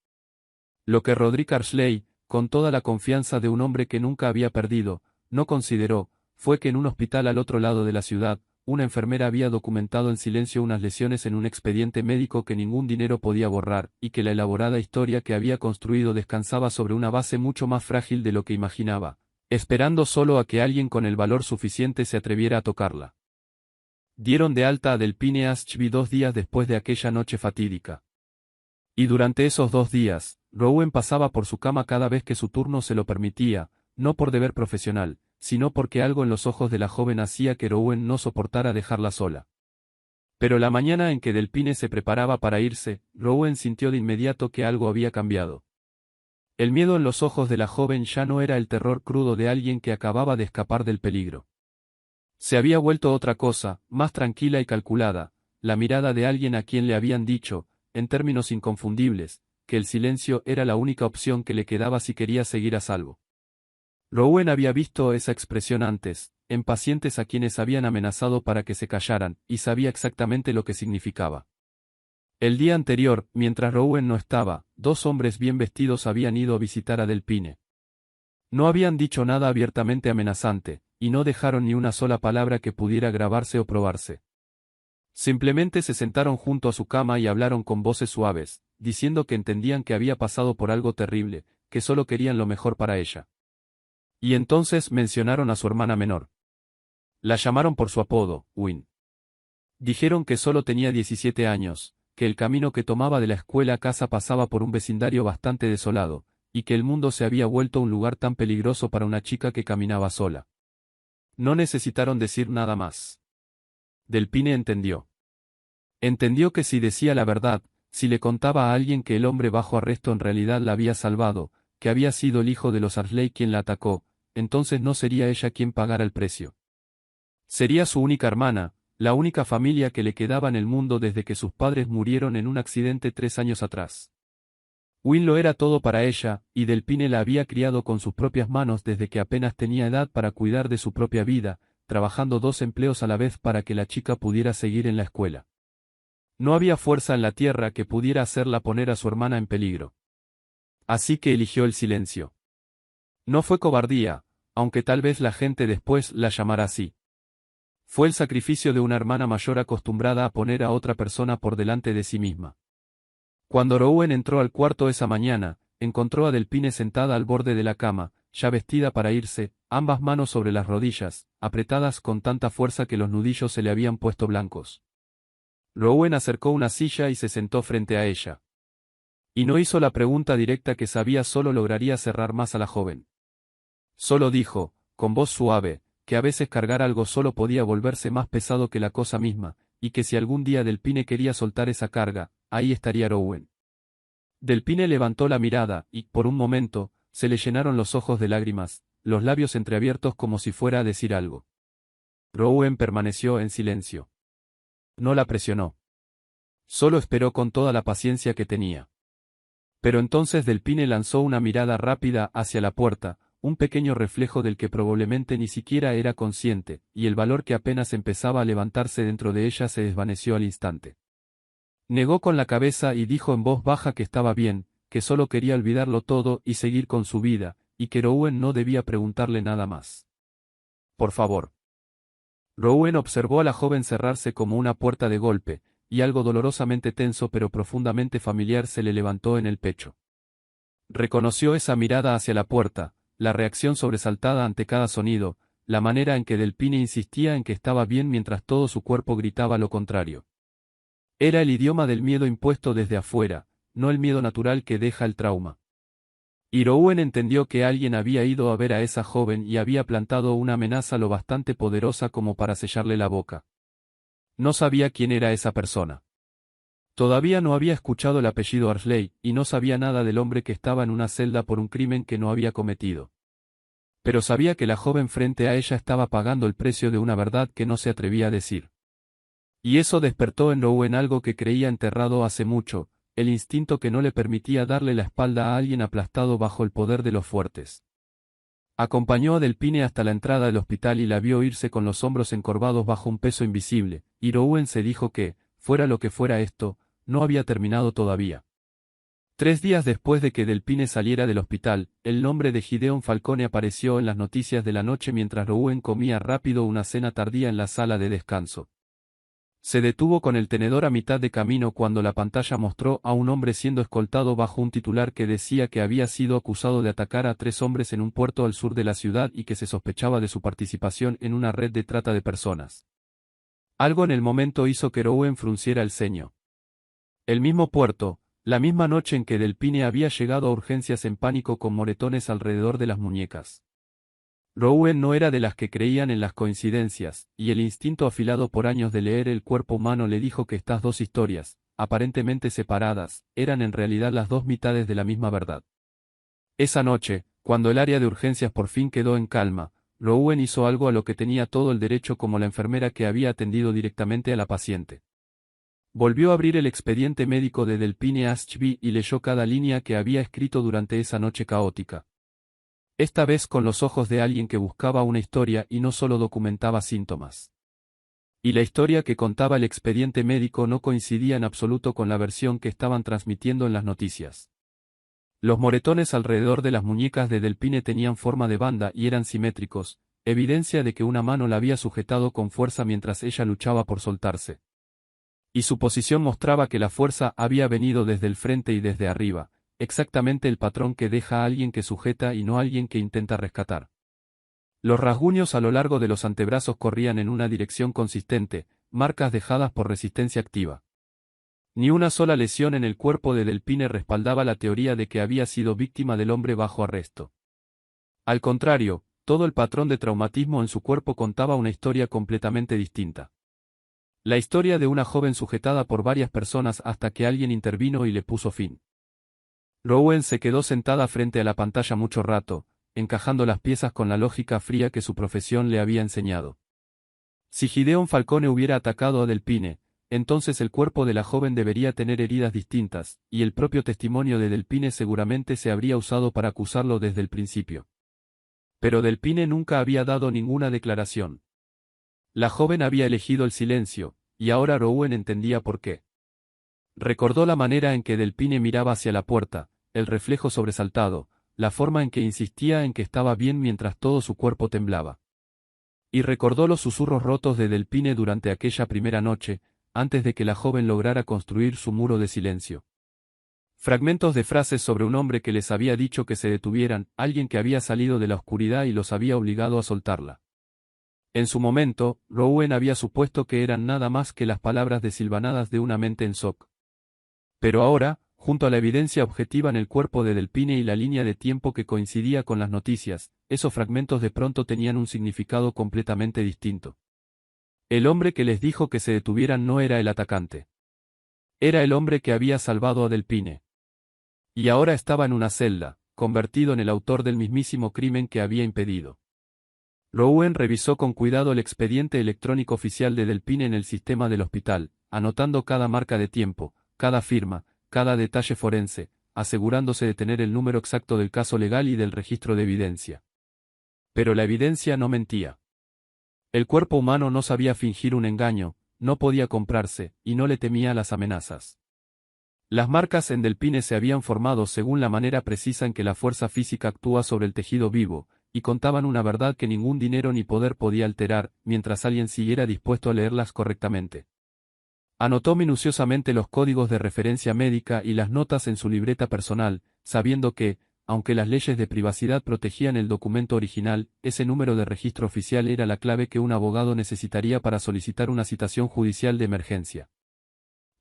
S1: Lo que Roderick Arsley, con toda la confianza de un hombre que nunca había perdido, no consideró, fue que en un hospital al otro lado de la ciudad, una enfermera había documentado en silencio unas lesiones en un expediente médico que ningún dinero podía borrar, y que la elaborada historia que había construido descansaba sobre una base mucho más frágil de lo que imaginaba, esperando solo a que alguien con el valor suficiente se atreviera a tocarla. Dieron de alta a Delphine Ashby 2 días después de aquella noche fatídica. Y durante esos 2 días, Rowan pasaba por su cama cada vez que su turno se lo permitía, no por deber profesional, sino porque algo en los ojos de la joven hacía que Rowan no soportara dejarla sola. Pero la mañana en que Delphine se preparaba para irse, Rowan sintió de inmediato que algo había cambiado. El miedo en los ojos de la joven ya no era el terror crudo de alguien que acababa de escapar del peligro. Se había vuelto otra cosa, más tranquila y calculada, la mirada de alguien a quien le habían dicho, en términos inconfundibles, que el silencio era la única opción que le quedaba si quería seguir a salvo. Rowan había visto esa expresión antes, en pacientes a quienes habían amenazado para que se callaran, y sabía exactamente lo que significaba. El día anterior, mientras Rowan no estaba, 2 hombres bien vestidos habían ido a visitar a Delphine. No habían dicho nada abiertamente amenazante, y no dejaron ni una sola palabra que pudiera grabarse o probarse. Simplemente se sentaron junto a su cama y hablaron con voces suaves, diciendo que entendían que había pasado por algo terrible, que solo querían lo mejor para ella. Y entonces mencionaron a su hermana menor. La llamaron por su apodo, Win. Dijeron que solo tenía 17 años, que el camino que tomaba de la escuela a casa pasaba por un vecindario bastante desolado, y que el mundo se había vuelto un lugar tan peligroso para una chica que caminaba sola. No necesitaron decir nada más. Delphine entendió. Entendió que si decía la verdad, si le contaba a alguien que el hombre bajo arresto en realidad la había salvado, que había sido el hijo de los Arsley quien la atacó, entonces no sería ella quien pagara el precio. Sería su única hermana, la única familia que le quedaba en el mundo desde que sus padres murieron en un accidente 3 años atrás. Will lo era todo para ella, y Delphine la había criado con sus propias manos desde que apenas tenía edad para cuidar de su propia vida, trabajando 2 empleos a la vez para que la chica pudiera seguir en la escuela. No había fuerza en la tierra que pudiera hacerla poner a su hermana en peligro. Así que eligió el silencio. No fue cobardía, aunque tal vez la gente después la llamara así. Fue el sacrificio de una hermana mayor acostumbrada a poner a otra persona por delante de sí misma. Cuando Rowan entró al cuarto esa mañana, encontró a Delphine sentada al borde de la cama, ya vestida para irse, ambas manos sobre las rodillas, apretadas con tanta fuerza que los nudillos se le habían puesto blancos. Rowan acercó una silla y se sentó frente a ella. Y no hizo la pregunta directa que sabía solo lograría cerrar más a la joven. Solo dijo, con voz suave, que a veces cargar algo solo podía volverse más pesado que la cosa misma, y que si algún día Delphine quería soltar esa carga, ahí estaría Rowan. Delphine levantó la mirada, y, por un momento, se le llenaron los ojos de lágrimas, los labios entreabiertos como si fuera a decir algo. Rowan permaneció en silencio. No la presionó. Solo esperó con toda la paciencia que tenía. Pero entonces Delphine lanzó una mirada rápida hacia la puerta, un pequeño reflejo del que probablemente ni siquiera era consciente, y el valor que apenas empezaba a levantarse dentro de ella se desvaneció al instante. Negó con la cabeza y dijo en voz baja que estaba bien, que solo quería olvidarlo todo y seguir con su vida, y que Rowan no debía preguntarle nada más. Por favor. Rowan observó a la joven cerrarse como una puerta de golpe, y algo dolorosamente tenso pero profundamente familiar se le levantó en el pecho. Reconoció esa mirada hacia la puerta, la reacción sobresaltada ante cada sonido, la manera en que Delphine insistía en que estaba bien mientras todo su cuerpo gritaba lo contrario. Era el idioma del miedo impuesto desde afuera, no el miedo natural que deja el trauma. Y Rowan entendió que alguien había ido a ver a esa joven y había plantado una amenaza lo bastante poderosa como para sellarle la boca. No sabía quién era esa persona. Todavía no había escuchado el apellido Arsley, y no sabía nada del hombre que estaba en una celda por un crimen que no había cometido. Pero sabía que la joven frente a ella estaba pagando el precio de una verdad que no se atrevía a decir. Y eso despertó en Rowan algo que creía enterrado hace mucho, el instinto que no le permitía darle la espalda a alguien aplastado bajo el poder de los fuertes. Acompañó a Delphine hasta la entrada del hospital y la vio irse con los hombros encorvados bajo un peso invisible, y Rowan se dijo que, fuera lo que fuera esto, no había terminado todavía. 3 días después de que Delphine saliera del hospital, el nombre de Gideon Falcone apareció en las noticias de la noche mientras Rowan comía rápido una cena tardía en la sala de descanso. Se detuvo con el tenedor a mitad de camino cuando la pantalla mostró a un hombre siendo escoltado bajo un titular que decía que había sido acusado de atacar a 3 hombres en un puerto al sur de la ciudad y que se sospechaba de su participación en una red de trata de personas. Algo en el momento hizo que Rowan frunciera el ceño. El mismo puerto, la misma noche en que Delphine había llegado a urgencias en pánico con moretones alrededor de las muñecas. Rowan no era de las que creían en las coincidencias, y el instinto afilado por años de leer el cuerpo humano le dijo que estas dos historias, aparentemente separadas, eran en realidad las dos mitades de la misma verdad. Esa noche, cuando el área de urgencias por fin quedó en calma, Rowan hizo algo a lo que tenía todo el derecho como la enfermera que había atendido directamente a la paciente. Volvió a abrir el expediente médico de Delphine Ashby y leyó cada línea que había escrito durante esa noche caótica. Esta vez con los ojos de alguien que buscaba una historia y no solo documentaba síntomas. Y la historia que contaba el expediente médico no coincidía en absoluto con la versión que estaban transmitiendo en las noticias. Los moretones alrededor de las muñecas de Delphine tenían forma de banda y eran simétricos, evidencia de que una mano la había sujetado con fuerza mientras ella luchaba por soltarse. Y su posición mostraba que la fuerza había venido desde el frente y desde arriba, exactamente el patrón que deja a alguien que sujeta y no a alguien que intenta rescatar. Los rasguños a lo largo de los antebrazos corrían en una dirección consistente, marcas dejadas por resistencia activa. Ni una sola lesión en el cuerpo de Delphine respaldaba la teoría de que había sido víctima del hombre bajo arresto. Al contrario, todo el patrón de traumatismo en su cuerpo contaba una historia completamente distinta. La historia de una joven sujetada por varias personas hasta que alguien intervino y le puso fin. Rowan se quedó sentada frente a la pantalla mucho rato, encajando las piezas con la lógica fría que su profesión le había enseñado. Si Gideon Falcone hubiera atacado a Delphine, entonces el cuerpo de la joven debería tener heridas distintas, y el propio testimonio de Delpine seguramente se habría usado para acusarlo desde el principio. Pero Delpine nunca había dado ninguna declaración. La joven había elegido el silencio, y ahora Rouen entendía por qué. Recordó la manera en que Delpine miraba hacia la puerta, el reflejo sobresaltado, la forma en que insistía en que estaba bien mientras todo su cuerpo temblaba. Y recordó los susurros rotos de Delpine durante aquella primera noche, antes de que la joven lograra construir su muro de silencio. Fragmentos de frases sobre un hombre que les había dicho que se detuvieran, alguien que había salido de la oscuridad y los había obligado a soltarla. En su momento, Rouen había supuesto que eran nada más que las palabras desilvanadas de una mente en shock. Pero ahora, junto a la evidencia objetiva en el cuerpo de Delpine y la línea de tiempo que coincidía con las noticias, esos fragmentos de pronto tenían un significado completamente distinto. El hombre que les dijo que se detuvieran no era el atacante. Era el hombre que había salvado a Delpine. Y ahora estaba en una celda, convertido en el autor del mismísimo crimen que había impedido. Rouen revisó con cuidado el expediente electrónico oficial de Delpine en el sistema del hospital, anotando cada marca de tiempo, cada firma, cada detalle forense, asegurándose de tener el número exacto del caso legal y del registro de evidencia. Pero la evidencia no mentía. El cuerpo humano no sabía fingir un engaño, no podía comprarse, y no le temía las amenazas. Las marcas en Delpine se habían formado según la manera precisa en que la fuerza física actúa sobre el tejido vivo, y contaban una verdad que ningún dinero ni poder podía alterar, mientras alguien siguiera dispuesto a leerlas correctamente. Anotó minuciosamente los códigos de referencia médica y las notas en su libreta personal, sabiendo que, aunque las leyes de privacidad protegían el documento original, ese número de registro oficial era la clave que un abogado necesitaría para solicitar una citación judicial de emergencia.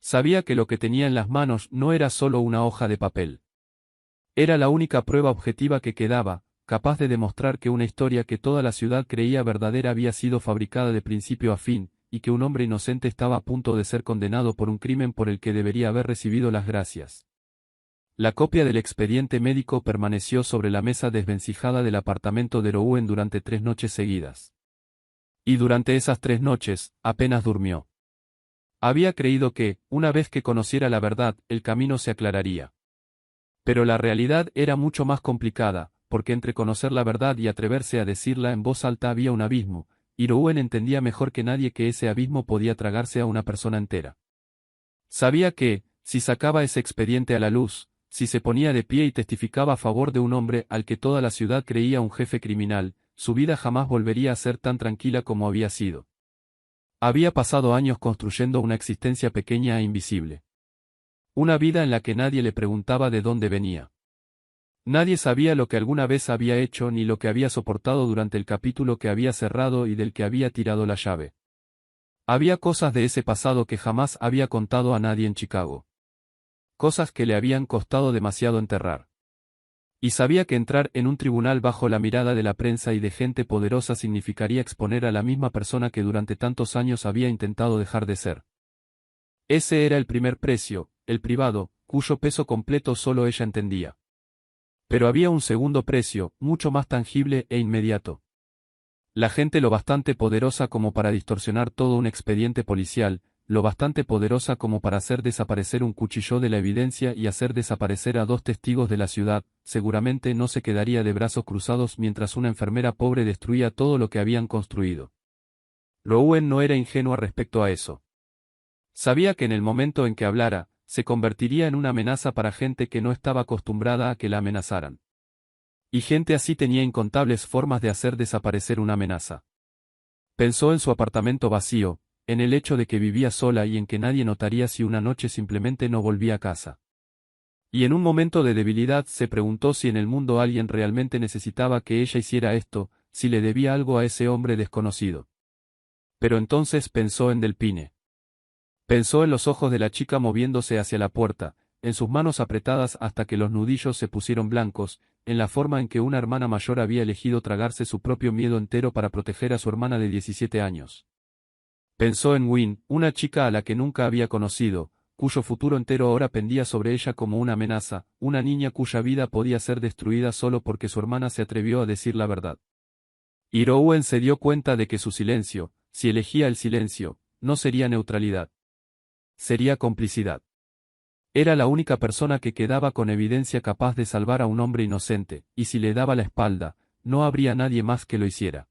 S1: Sabía que lo que tenía en las manos no era solo una hoja de papel. Era la única prueba objetiva que quedaba, capaz de demostrar que una historia que toda la ciudad creía verdadera había sido fabricada de principio a fin, y que un hombre inocente estaba a punto de ser condenado por un crimen por el que debería haber recibido las gracias. La copia del expediente médico permaneció sobre la mesa desvencijada del apartamento de Rouen durante 3 noches seguidas. Y durante esas 3 noches, apenas durmió. Había creído que, una vez que conociera la verdad, el camino se aclararía. Pero la realidad era mucho más complicada, porque entre conocer la verdad y atreverse a decirla en voz alta había un abismo, y Rouen entendía mejor que nadie que ese abismo podía tragarse a una persona entera. Sabía que, si sacaba ese expediente a la luz, si se ponía de pie y testificaba a favor de un hombre al que toda la ciudad creía un jefe criminal, su vida jamás volvería a ser tan tranquila como había sido. Había pasado años construyendo una existencia pequeña e invisible. Una vida en la que nadie le preguntaba de dónde venía. Nadie sabía lo que alguna vez había hecho ni lo que había soportado durante el capítulo que había cerrado y del que había tirado la llave. Había cosas de ese pasado que jamás había contado a nadie en Chicago. Cosas que le habían costado demasiado enterrar. Y sabía que entrar en un tribunal bajo la mirada de la prensa y de gente poderosa significaría exponer a la misma persona que durante tantos años había intentado dejar de ser. Ese era el primer precio, el privado, cuyo peso completo solo ella entendía. Pero había un segundo precio, mucho más tangible e inmediato. La gente lo bastante poderosa como para distorsionar todo un expediente policial, lo bastante poderosa como para hacer desaparecer un cuchillo de la evidencia y hacer desaparecer a 2 testigos de la ciudad, seguramente no se quedaría de brazos cruzados mientras una enfermera pobre destruía todo lo que habían construido. Rouen no era ingenua respecto a eso. Sabía que en el momento en que hablara, se convertiría en una amenaza para gente que no estaba acostumbrada a que la amenazaran. Y gente así tenía incontables formas de hacer desaparecer una amenaza. Pensó en su apartamento vacío, en el hecho de que vivía sola y en que nadie notaría si una noche simplemente no volvía a casa. Y en un momento de debilidad se preguntó si en el mundo alguien realmente necesitaba que ella hiciera esto, si le debía algo a ese hombre desconocido. Pero entonces pensó en Delpine. Pensó en los ojos de la chica moviéndose hacia la puerta, en sus manos apretadas hasta que los nudillos se pusieron blancos, en la forma en que una hermana mayor había elegido tragarse su propio miedo entero para proteger a su hermana de 17 años. Pensó en Wynne, una chica a la que nunca había conocido, cuyo futuro entero ahora pendía sobre ella como una amenaza, una niña cuya vida podía ser destruida solo porque su hermana se atrevió a decir la verdad. Y Rouen se dio cuenta de que su silencio, si elegía el silencio, no sería neutralidad. sería complicidad. Era la única persona que quedaba con evidencia capaz de salvar a un hombre inocente, y si le daba la espalda, no habría nadie más que lo hiciera.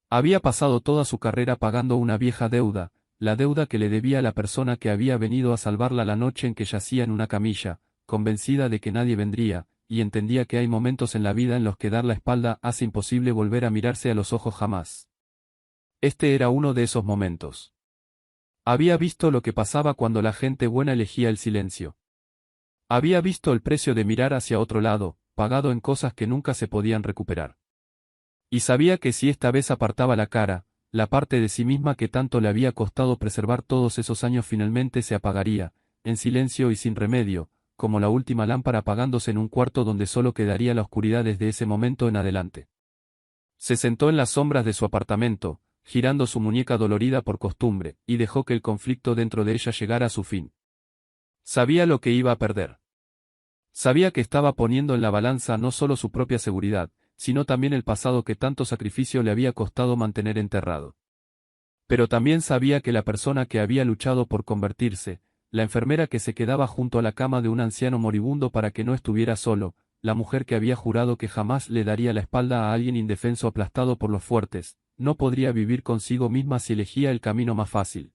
S1: Había pasado toda su carrera pagando una vieja deuda, la deuda que le debía a la persona que había venido a salvarla la noche en que yacía en una camilla, convencida de que nadie vendría, y entendía que hay momentos en la vida en los que dar la espalda hace imposible volver a mirarse a los ojos jamás. Este era uno de esos momentos. Había visto lo que pasaba cuando la gente buena elegía el silencio. Había visto el precio de mirar hacia otro lado, pagado en cosas que nunca se podían recuperar. Y sabía que si esta vez apartaba la cara, la parte de sí misma que tanto le había costado preservar todos esos años finalmente se apagaría, en silencio y sin remedio, como la última lámpara apagándose en un cuarto donde solo quedaría la oscuridad desde ese momento en adelante. Se sentó en las sombras de su apartamento, girando su muñeca dolorida por costumbre, y dejó que el conflicto dentro de ella llegara a su fin. Sabía lo que iba a perder. Sabía que estaba poniendo en la balanza no solo su propia seguridad, sino también el pasado que tanto sacrificio le había costado mantener enterrado. Pero también sabía que la persona que había luchado por convertirse, la enfermera que se quedaba junto a la cama de un anciano moribundo para que no estuviera solo, la mujer que había jurado que jamás le daría la espalda a alguien indefenso aplastado por los fuertes, no podría vivir consigo misma si elegía el camino más fácil.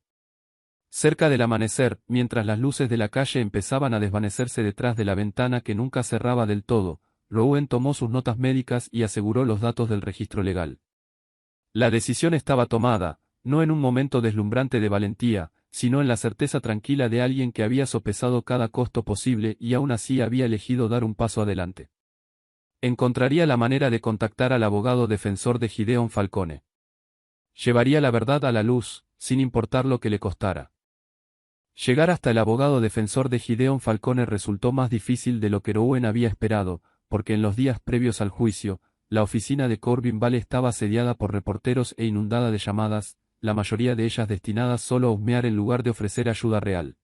S1: Cerca del amanecer, mientras las luces de la calle empezaban a desvanecerse detrás de la ventana que nunca cerraba del todo, Rowan tomó sus notas médicas y aseguró los datos del registro legal. La decisión estaba tomada, no en un momento deslumbrante de valentía, sino en la certeza tranquila de alguien que había sopesado cada costo posible y aún así había elegido dar un paso adelante. Encontraría la manera de contactar al abogado defensor de Gideon Falcone. Llevaría la verdad a la luz, sin importar lo que le costara. Llegar hasta el abogado defensor de Gideon Falcone resultó más difícil de lo que Rowan había esperado, porque en los días previos al juicio, la oficina de Corbin Bale estaba asediada por reporteros e inundada de llamadas, la mayoría de ellas destinadas solo a husmear en lugar de ofrecer ayuda real.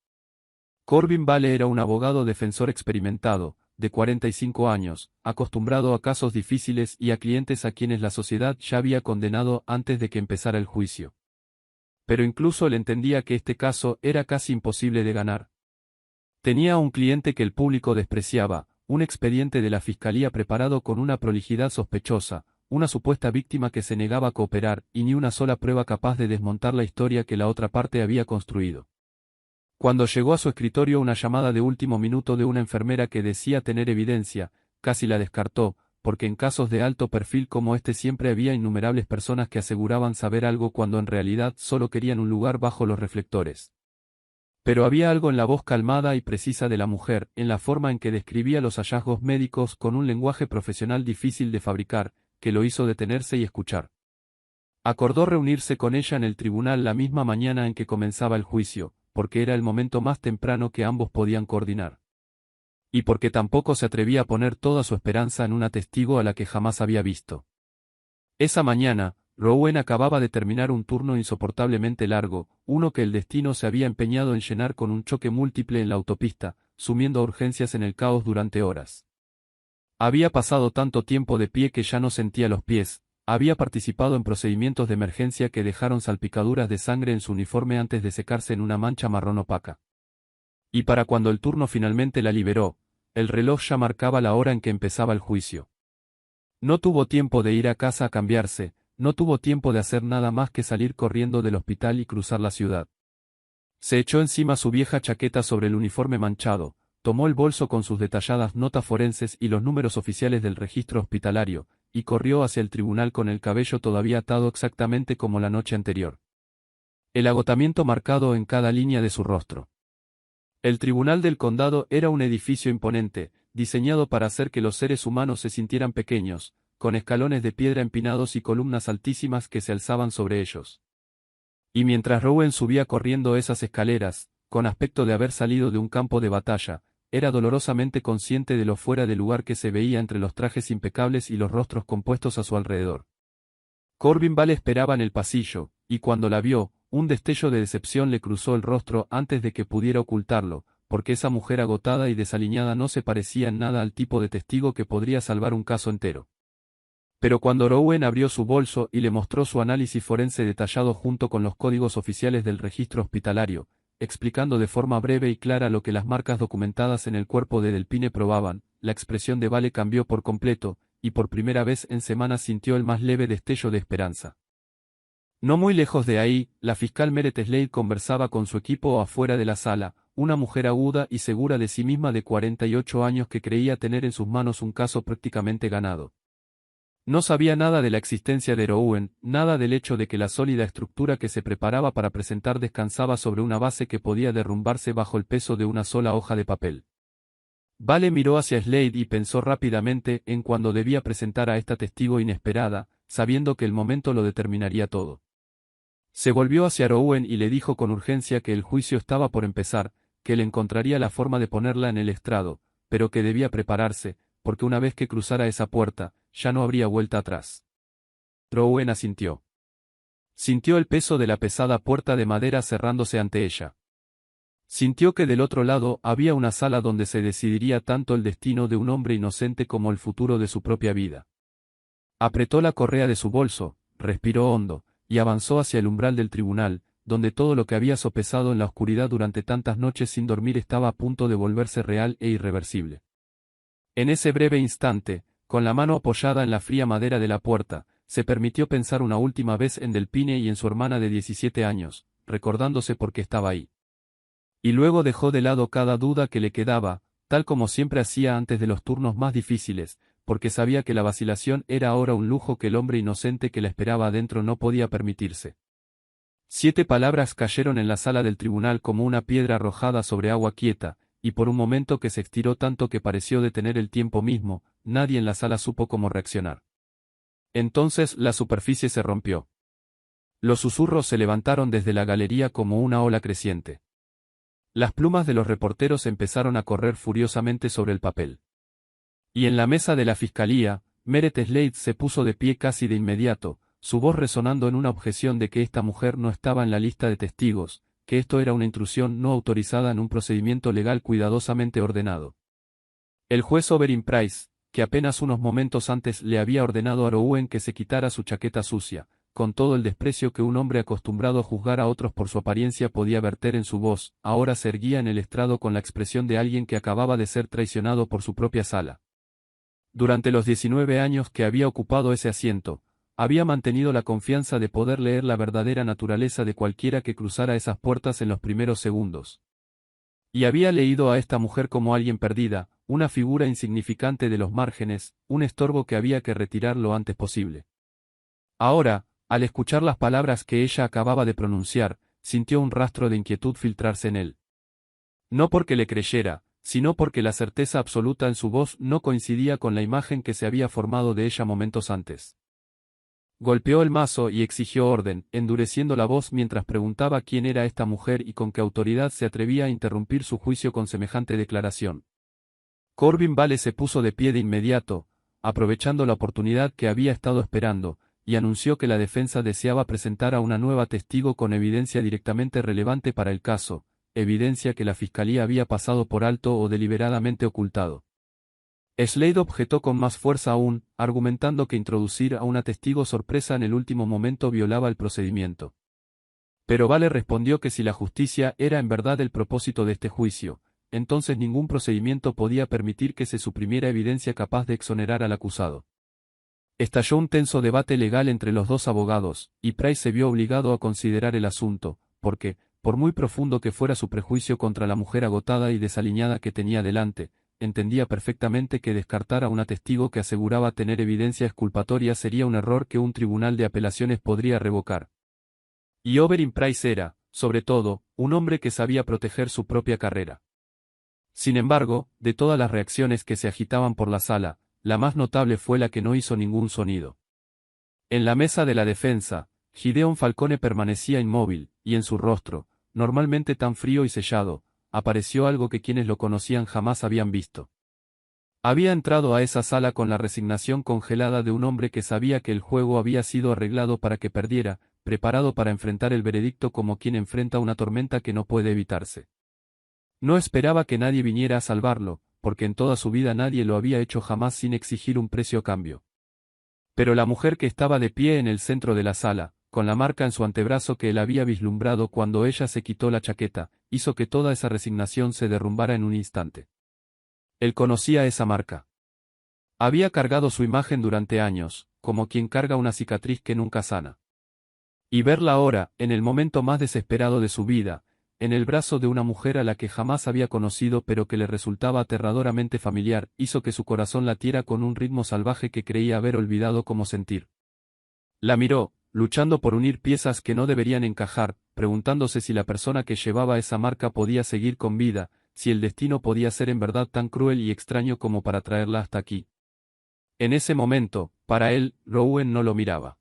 S1: Corbin Bale era un abogado defensor experimentado, de 45 años, acostumbrado a casos difíciles y a clientes a quienes la sociedad ya había condenado antes de que empezara el juicio. Pero incluso él entendía que este caso era casi imposible de ganar. Tenía un cliente que el público despreciaba, un expediente de la fiscalía preparado con una prolijidad sospechosa, una supuesta víctima que se negaba a cooperar, y ni una sola prueba capaz de desmontar la historia que la otra parte había construido. Cuando llegó a su escritorio una llamada de último minuto de una enfermera que decía tener evidencia, casi la descartó, porque en casos de alto perfil como este siempre había innumerables personas que aseguraban saber algo cuando en realidad solo querían un lugar bajo los reflectores. Pero había algo en la voz calmada y precisa de la mujer, en la forma en que describía los hallazgos médicos con un lenguaje profesional difícil de fabricar, que lo hizo detenerse y escuchar. Acordó reunirse con ella en el tribunal la misma mañana en que comenzaba el juicio, porque era el momento más temprano que ambos podían coordinar. Y porque tampoco se atrevía a poner toda su esperanza en una testigo a la que jamás había visto. Esa mañana, Rowan acababa de terminar un turno insoportablemente largo, uno que el destino se había empeñado en llenar con un choque múltiple en la autopista, sumiendo a urgencias en el caos durante horas. Había pasado tanto tiempo de pie que ya no sentía los pies, había participado en procedimientos de emergencia que dejaron salpicaduras de sangre en su uniforme antes de secarse en una mancha marrón opaca. Y para cuando el turno finalmente la liberó, el reloj ya marcaba la hora en que empezaba el juicio. No tuvo tiempo de ir a casa a cambiarse, no tuvo tiempo de hacer nada más que salir corriendo del hospital y cruzar la ciudad. Se echó encima su vieja chaqueta sobre el uniforme manchado, tomó el bolso con sus detalladas notas forenses y los números oficiales del registro hospitalario, y corrió hacia el tribunal con el cabello todavía atado exactamente como la noche anterior. El agotamiento marcado en cada línea de su rostro. El tribunal del condado era un edificio imponente, diseñado para hacer que los seres humanos se sintieran pequeños, con escalones de piedra empinados y columnas altísimas que se alzaban sobre ellos. Y mientras Rowan subía corriendo esas escaleras, con aspecto de haber salido de un campo de batalla, era dolorosamente consciente de lo fuera de lugar que se veía entre los trajes impecables y los rostros compuestos a su alrededor. Corbin Bale esperaba en el pasillo, y cuando la vio, un destello de decepción le cruzó el rostro antes de que pudiera ocultarlo, porque esa mujer agotada y desaliñada no se parecía en nada al tipo de testigo que podría salvar un caso entero. Pero cuando Rowan abrió su bolso y le mostró su análisis forense detallado junto con los códigos oficiales del registro hospitalario, explicando de forma breve y clara lo que las marcas documentadas en el cuerpo de Delpine probaban. La expresión de Vale cambió por completo, y por primera vez en semanas sintió el más leve destello de esperanza. No muy lejos de ahí, la fiscal Meredith Slade conversaba con su equipo afuera de la sala, una mujer aguda y segura de sí misma de 48 años que creía tener en sus manos un caso prácticamente ganado. No sabía nada de la existencia de Rowan, nada del hecho de que la sólida estructura que se preparaba para presentar descansaba sobre una base que podía derrumbarse bajo el peso de una sola hoja de papel. Vale miró hacia Slade y pensó rápidamente en cuándo debía presentar a esta testigo inesperada, sabiendo que el momento lo determinaría todo. Se volvió hacia Rowan y le dijo con urgencia que el juicio estaba por empezar, que él encontraría la forma de ponerla en el estrado, pero que debía prepararse, porque una vez que cruzara esa puerta, ya no habría vuelta atrás. Rowan asintió. Sintió el peso de la pesada puerta de madera cerrándose ante ella. Sintió que del otro lado había una sala donde se decidiría tanto el destino de un hombre inocente como el futuro de su propia vida. Apretó la correa de su bolso, respiró hondo, y avanzó hacia el umbral del tribunal, donde todo lo que había sopesado en la oscuridad durante tantas noches sin dormir estaba a punto de volverse real e irreversible. En ese breve instante, con la mano apoyada en la fría madera de la puerta, se permitió pensar una última vez en Delpine y en su hermana de 17 años, recordándose por qué estaba ahí. Y luego dejó de lado cada duda que le quedaba, tal como siempre hacía antes de los turnos más difíciles, porque sabía que la vacilación era ahora un lujo que el hombre inocente que la esperaba adentro no podía permitirse. 7 palabras cayeron en la sala del tribunal como una piedra arrojada sobre agua quieta, y por un momento que se estiró tanto que pareció detener el tiempo mismo, nadie en la sala supo cómo reaccionar. Entonces la superficie se rompió. Los susurros se levantaron desde la galería como una ola creciente. Las plumas de los reporteros empezaron a correr furiosamente sobre el papel. Y en la mesa de la fiscalía, Meredith Slade se puso de pie casi de inmediato, su voz resonando en una objeción de que esta mujer no estaba en la lista de testigos, que esto era una intrusión no autorizada en un procedimiento legal cuidadosamente ordenado. El juez Oberyn Price, que apenas unos momentos antes le había ordenado a Rowan que se quitara su chaqueta sucia, con todo el desprecio que un hombre acostumbrado a juzgar a otros por su apariencia podía verter en su voz, ahora se erguía en el estrado con la expresión de alguien que acababa de ser traicionado por su propia sala. Durante los 19 años que había ocupado ese asiento, había mantenido la confianza de poder leer la verdadera naturaleza de cualquiera que cruzara esas puertas en los primeros segundos. Y había leído a esta mujer como alguien perdida, una figura insignificante de los márgenes, un estorbo que había que retirar lo antes posible. Ahora, al escuchar las palabras que ella acababa de pronunciar, sintió un rastro de inquietud filtrarse en él. No porque le creyera, sino porque la certeza absoluta en su voz no coincidía con la imagen que se había formado de ella momentos antes. Golpeó el mazo y exigió orden, endureciendo la voz mientras preguntaba quién era esta mujer y con qué autoridad se atrevía a interrumpir su juicio con semejante declaración. Corbin Vale se puso de pie de inmediato, aprovechando la oportunidad que había estado esperando, y anunció que la defensa deseaba presentar a una nueva testigo con evidencia directamente relevante para el caso, evidencia que la fiscalía había pasado por alto o deliberadamente ocultado. Slade objetó con más fuerza aún, argumentando que introducir a una testigo sorpresa en el último momento violaba el procedimiento. Pero Vale respondió que si la justicia era en verdad el propósito de este juicio, entonces ningún procedimiento podía permitir que se suprimiera evidencia capaz de exonerar al acusado. Estalló un tenso debate legal entre los dos abogados, y Price se vio obligado a considerar el asunto, porque, por muy profundo que fuera su prejuicio contra la mujer agotada y desaliñada que tenía delante, entendía perfectamente que descartar a una testigo que aseguraba tener evidencia exculpatoria sería un error que un tribunal de apelaciones podría revocar. Y Oberyn Price era, sobre todo, un hombre que sabía proteger su propia carrera. Sin embargo, de todas las reacciones que se agitaban por la sala, la más notable fue la que no hizo ningún sonido. En la mesa de la defensa, Gideon Falcone permanecía inmóvil, y en su rostro, normalmente tan frío y sellado, apareció algo que quienes lo conocían jamás habían visto. Había entrado a esa sala con la resignación congelada de un hombre que sabía que el juego había sido arreglado para que perdiera, preparado para enfrentar el veredicto como quien enfrenta una tormenta que no puede evitarse. No esperaba que nadie viniera a salvarlo, porque en toda su vida nadie lo había hecho jamás sin exigir un precio a cambio. Pero la mujer que estaba de pie en el centro de la sala, con la marca en su antebrazo que él había vislumbrado cuando ella se quitó la chaqueta, hizo que toda esa resignación se derrumbara en un instante. Él conocía esa marca. Había cargado su imagen durante años, como quien carga una cicatriz que nunca sana. Y verla ahora, en el momento más desesperado de su vida, en el brazo de una mujer a la que jamás había conocido pero que le resultaba aterradoramente familiar, hizo que su corazón latiera con un ritmo salvaje que creía haber olvidado cómo sentir. La miró, luchando por unir piezas que no deberían encajar, preguntándose si la persona que llevaba esa marca podía seguir con vida, si el destino podía ser en verdad tan cruel y extraño como para traerla hasta aquí. En ese momento, para él, Rowan no lo miraba.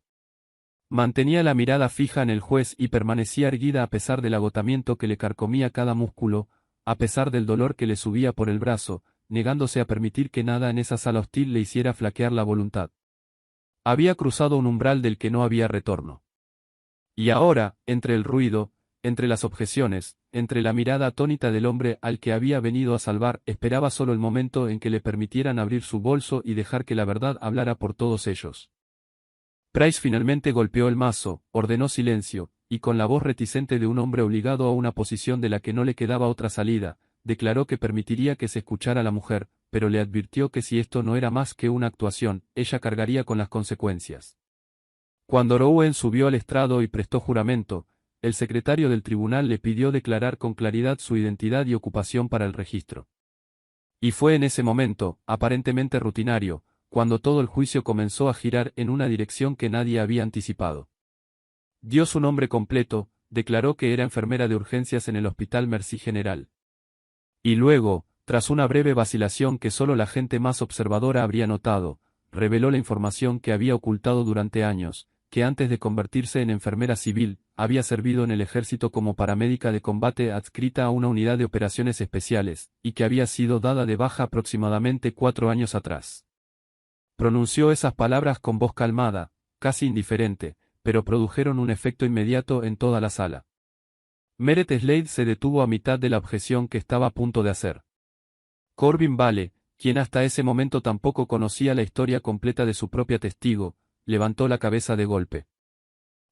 S1: Mantenía la mirada fija en el juez y permanecía erguida a pesar del agotamiento que le carcomía cada músculo, a pesar del dolor que le subía por el brazo, negándose a permitir que nada en esa sala hostil le hiciera flaquear la voluntad. Había cruzado un umbral del que no había retorno. Y ahora, entre el ruido, entre las objeciones, entre la mirada atónita del hombre al que había venido a salvar, esperaba solo el momento en que le permitieran abrir su bolso y dejar que la verdad hablara por todos ellos. Price finalmente golpeó el mazo, ordenó silencio, y con la voz reticente de un hombre obligado a una posición de la que no le quedaba otra salida, declaró que permitiría que se escuchara a la mujer, pero le advirtió que si esto no era más que una actuación, ella cargaría con las consecuencias. Cuando Rowan subió al estrado y prestó juramento, el secretario del tribunal le pidió declarar con claridad su identidad y ocupación para el registro. Y fue en ese momento, aparentemente rutinario, cuando todo el juicio comenzó a girar en una dirección que nadie había anticipado. Dio su nombre completo, declaró que era enfermera de urgencias en el Hospital Mercy General. Y luego, tras una breve vacilación que solo la gente más observadora habría notado, reveló la información que había ocultado durante años, que antes de convertirse en enfermera civil, había servido en el ejército como paramédica de combate adscrita a una unidad de operaciones especiales, y que había sido dada de baja aproximadamente 4 años atrás. Pronunció esas palabras con voz calmada, casi indiferente, pero produjeron un efecto inmediato en toda la sala. Meredith Slade se detuvo a mitad de la objeción que estaba a punto de hacer. Corbin Bale, quien hasta ese momento tampoco conocía la historia completa de su propia testigo, levantó la cabeza de golpe.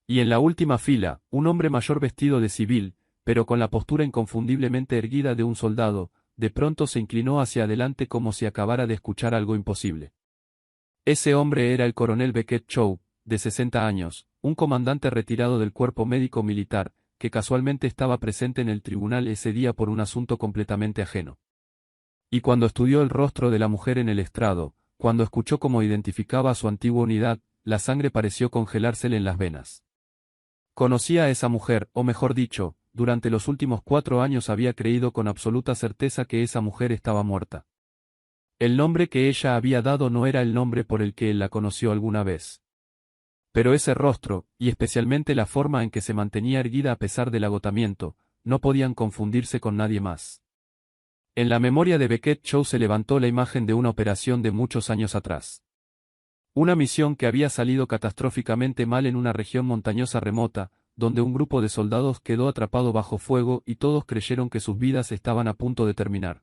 S1: Y en la última fila, un hombre mayor vestido de civil, pero con la postura inconfundiblemente erguida de un soldado, de pronto se inclinó hacia adelante como si acabara de escuchar algo imposible. Ese hombre era el coronel Beckett Chow, de 60 años, un comandante retirado del cuerpo médico militar, que casualmente estaba presente en el tribunal ese día por un asunto completamente ajeno. Y cuando estudió el rostro de la mujer en el estrado, cuando escuchó cómo identificaba a su antigua unidad, la sangre pareció congelársele en las venas. Conocía a esa mujer, o mejor dicho, durante los últimos 4 años había creído con absoluta certeza que esa mujer estaba muerta. El nombre que ella había dado no era el nombre por el que él la conoció alguna vez. Pero ese rostro, y especialmente la forma en que se mantenía erguida a pesar del agotamiento, no podían confundirse con nadie más. En la memoria de Beckett Chow se levantó la imagen de una operación de muchos años atrás. Una misión que había salido catastróficamente mal en una región montañosa remota, donde un grupo de soldados quedó atrapado bajo fuego y todos creyeron que sus vidas estaban a punto de terminar.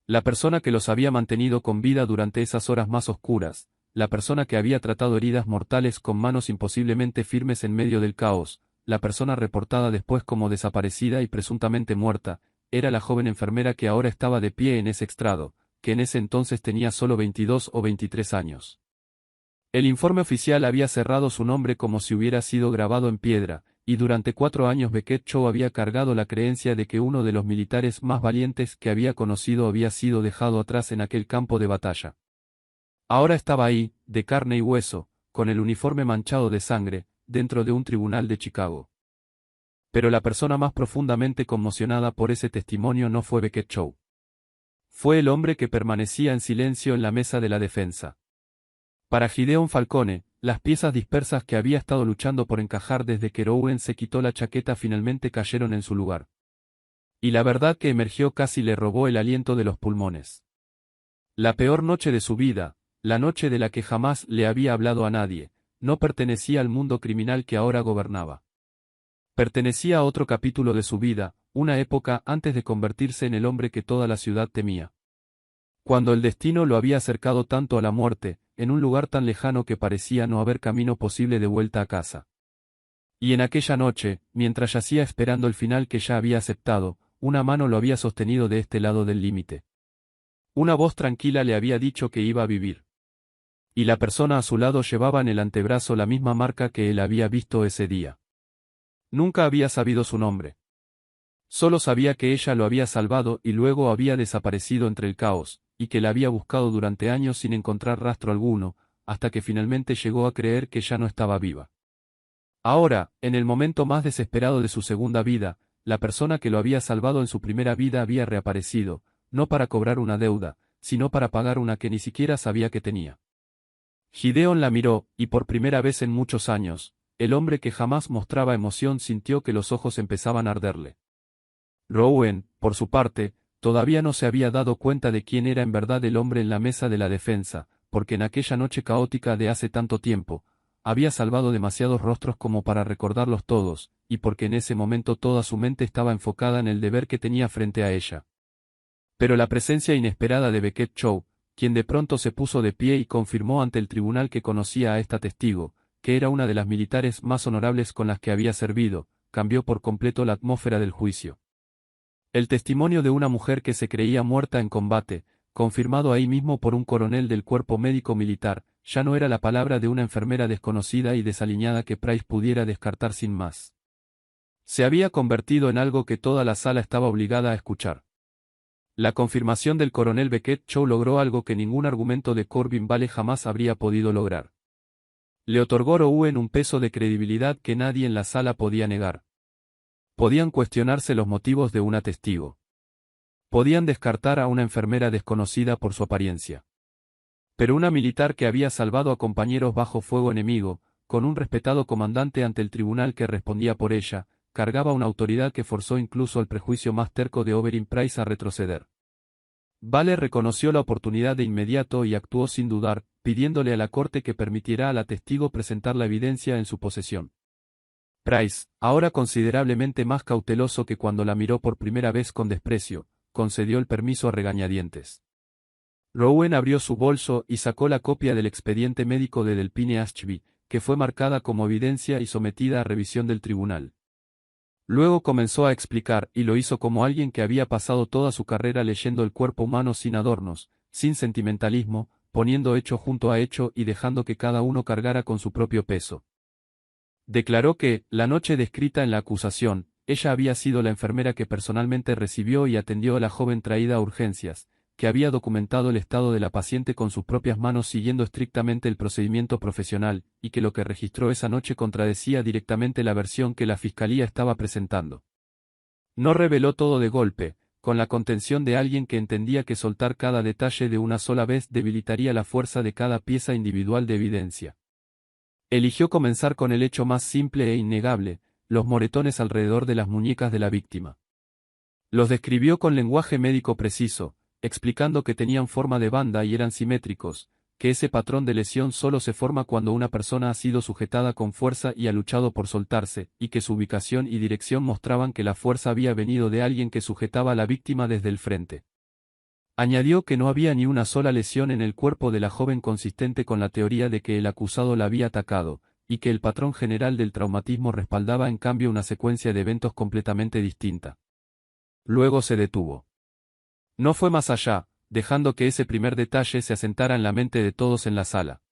S1: La persona que los había mantenido con vida durante esas horas más oscuras, la persona que había tratado heridas mortales con manos imposiblemente firmes en medio del caos, la persona reportada después como desaparecida y presuntamente muerta, era la joven enfermera que ahora estaba de pie en ese estrado, que en ese entonces tenía solo 22 o 23 años. El informe oficial había cerrado su nombre como si hubiera sido grabado en piedra, y durante 4 años Beckett Chow había cargado la creencia de que uno de los militares más valientes que había conocido había sido dejado atrás en aquel campo de batalla. Ahora estaba ahí, de carne y hueso, con el uniforme manchado de sangre, dentro de un tribunal de Chicago. Pero la persona más profundamente conmocionada por ese testimonio no fue Beckett Chow. Fue el hombre que permanecía en silencio en la mesa de la defensa. Para Gideon Falcone, las piezas dispersas que había estado luchando por encajar desde que Rowan se quitó la chaqueta finalmente cayeron en su lugar. Y la verdad que emergió casi le robó el aliento de los pulmones. La peor noche de su vida, la noche de la que jamás le había hablado a nadie, no pertenecía al mundo criminal que ahora gobernaba. Pertenecía a otro capítulo de su vida, una época antes de convertirse en el hombre que toda la ciudad temía. Cuando el destino lo había acercado tanto a la muerte, en un lugar tan lejano que parecía no haber camino posible de vuelta a casa. Y en aquella noche, mientras yacía esperando el final que ya había aceptado, una mano lo había sostenido de este lado del límite. Una voz tranquila le había dicho que iba a vivir. Y la persona a su lado llevaba en el antebrazo la misma marca que él había visto ese día. Nunca había sabido su nombre. Solo sabía que ella lo había salvado y luego había desaparecido entre el caos, y que la había buscado durante años sin encontrar rastro alguno, hasta que finalmente llegó a creer que ya no estaba viva. Ahora, en el momento más desesperado de su segunda vida, la persona que lo había salvado en su primera vida había reaparecido, no para cobrar una deuda, sino para pagar una que ni siquiera sabía que tenía. Gideon la miró, y por primera vez en muchos años, el hombre que jamás mostraba emoción sintió que los ojos empezaban a arderle. Rowan, por su parte, todavía no se había dado cuenta de quién era en verdad el hombre en la mesa de la defensa, porque en aquella noche caótica de hace tanto tiempo, había salvado demasiados rostros como para recordarlos todos, y porque en ese momento toda su mente estaba enfocada en el deber que tenía frente a ella. Pero la presencia inesperada de Beckett Chow, quien de pronto se puso de pie y confirmó ante el tribunal que conocía a esta testigo, que era una de las militares más honorables con las que había servido, cambió por completo la atmósfera del juicio. El testimonio de una mujer que se creía muerta en combate, confirmado ahí mismo por un coronel del cuerpo médico militar, ya no era la palabra de una enfermera desconocida y desaliñada que Price pudiera descartar sin más. Se había convertido en algo que toda la sala estaba obligada a escuchar. La confirmación del coronel Beckett Chow logró algo que ningún argumento de Corbin Bale jamás habría podido lograr. Le otorgó a Rowan un peso de credibilidad que nadie en la sala podía negar. Podían cuestionarse los motivos de una testigo. Podían descartar a una enfermera desconocida por su apariencia. Pero una militar que había salvado a compañeros bajo fuego enemigo, con un respetado comandante ante el tribunal que respondía por ella, cargaba una autoridad que forzó incluso al prejuicio más terco de Oberyn Price a retroceder. Vale reconoció la oportunidad de inmediato y actuó sin dudar, pidiéndole a la corte que permitiera a la testigo presentar la evidencia en su posesión. Price, ahora considerablemente más cauteloso que cuando la miró por primera vez con desprecio, concedió el permiso a regañadientes. Rowan abrió su bolso y sacó la copia del expediente médico de Delphine Ashby, que fue marcada como evidencia y sometida a revisión del tribunal. Luego comenzó a explicar, y lo hizo como alguien que había pasado toda su carrera leyendo el cuerpo humano sin adornos, sin sentimentalismo, poniendo hecho junto a hecho y dejando que cada uno cargara con su propio peso. Declaró que, la noche descrita en la acusación, ella había sido la enfermera que personalmente recibió y atendió a la joven traída a urgencias, que había documentado el estado de la paciente con sus propias manos siguiendo estrictamente el procedimiento profesional, y que lo que registró esa noche contradecía directamente la versión que la fiscalía estaba presentando. No reveló todo de golpe, con la contención de alguien que entendía que soltar cada detalle de una sola vez debilitaría la fuerza de cada pieza individual de evidencia. Eligió comenzar con el hecho más simple e innegable, los moretones alrededor de las muñecas de la víctima. Los describió con lenguaje médico preciso, explicando que tenían forma de banda y eran simétricos, que ese patrón de lesión solo se forma cuando una persona ha sido sujetada con fuerza y ha luchado por soltarse, y que su ubicación y dirección mostraban que la fuerza había venido de alguien que sujetaba a la víctima desde el frente. Añadió que no había ni una sola lesión en el cuerpo de la joven consistente con la teoría de que el acusado la había atacado, y que el patrón general del traumatismo respaldaba en cambio una secuencia de eventos completamente distinta. Luego se detuvo. No fue más allá, dejando que ese primer detalle se asentara en la mente de todos en la sala.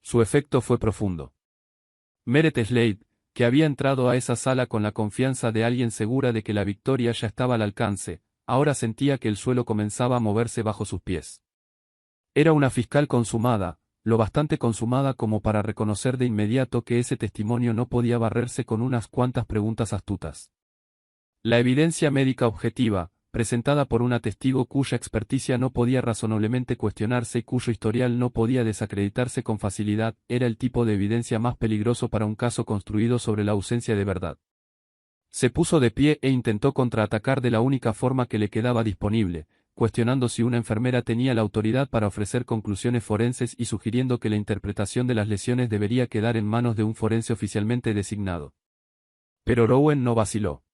S1: Su efecto fue profundo. Meredith Slade, que había entrado a esa sala con la confianza de alguien segura de que la victoria ya estaba al alcance, ahora sentía que el suelo comenzaba a moverse bajo sus pies. Era una fiscal consumada, lo bastante consumada como para reconocer de inmediato que ese testimonio no podía barrerse con unas cuantas preguntas astutas. La evidencia médica objetiva, presentada por una testigo cuya experticia no podía razonablemente cuestionarse y cuyo historial no podía desacreditarse con facilidad, era el tipo de evidencia más peligroso para un caso construido sobre la ausencia de verdad. Se puso de pie e intentó contraatacar de la única forma que le quedaba disponible, cuestionando si una enfermera tenía la autoridad para ofrecer conclusiones forenses y sugiriendo que la interpretación de las lesiones debería quedar en manos de un forense oficialmente designado. Pero Rowan no vaciló.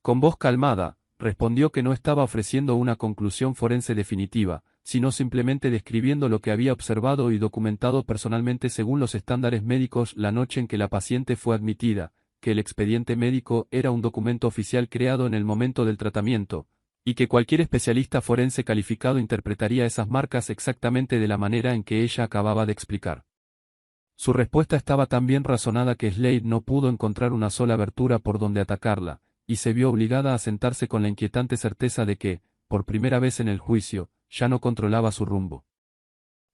S1: Con voz calmada, respondió que no estaba ofreciendo una conclusión forense definitiva, sino simplemente describiendo lo que había observado y documentado personalmente según los estándares médicos la noche en que la paciente fue admitida, que el expediente médico era un documento oficial creado en el momento del tratamiento, y que cualquier especialista forense calificado interpretaría esas marcas exactamente de la manera en que ella acababa de explicar. Su respuesta estaba tan bien razonada que Slade no pudo encontrar una sola abertura por donde atacarla, y se vio obligada a sentarse con la inquietante certeza de que, por primera vez en el juicio, ya no controlaba su rumbo.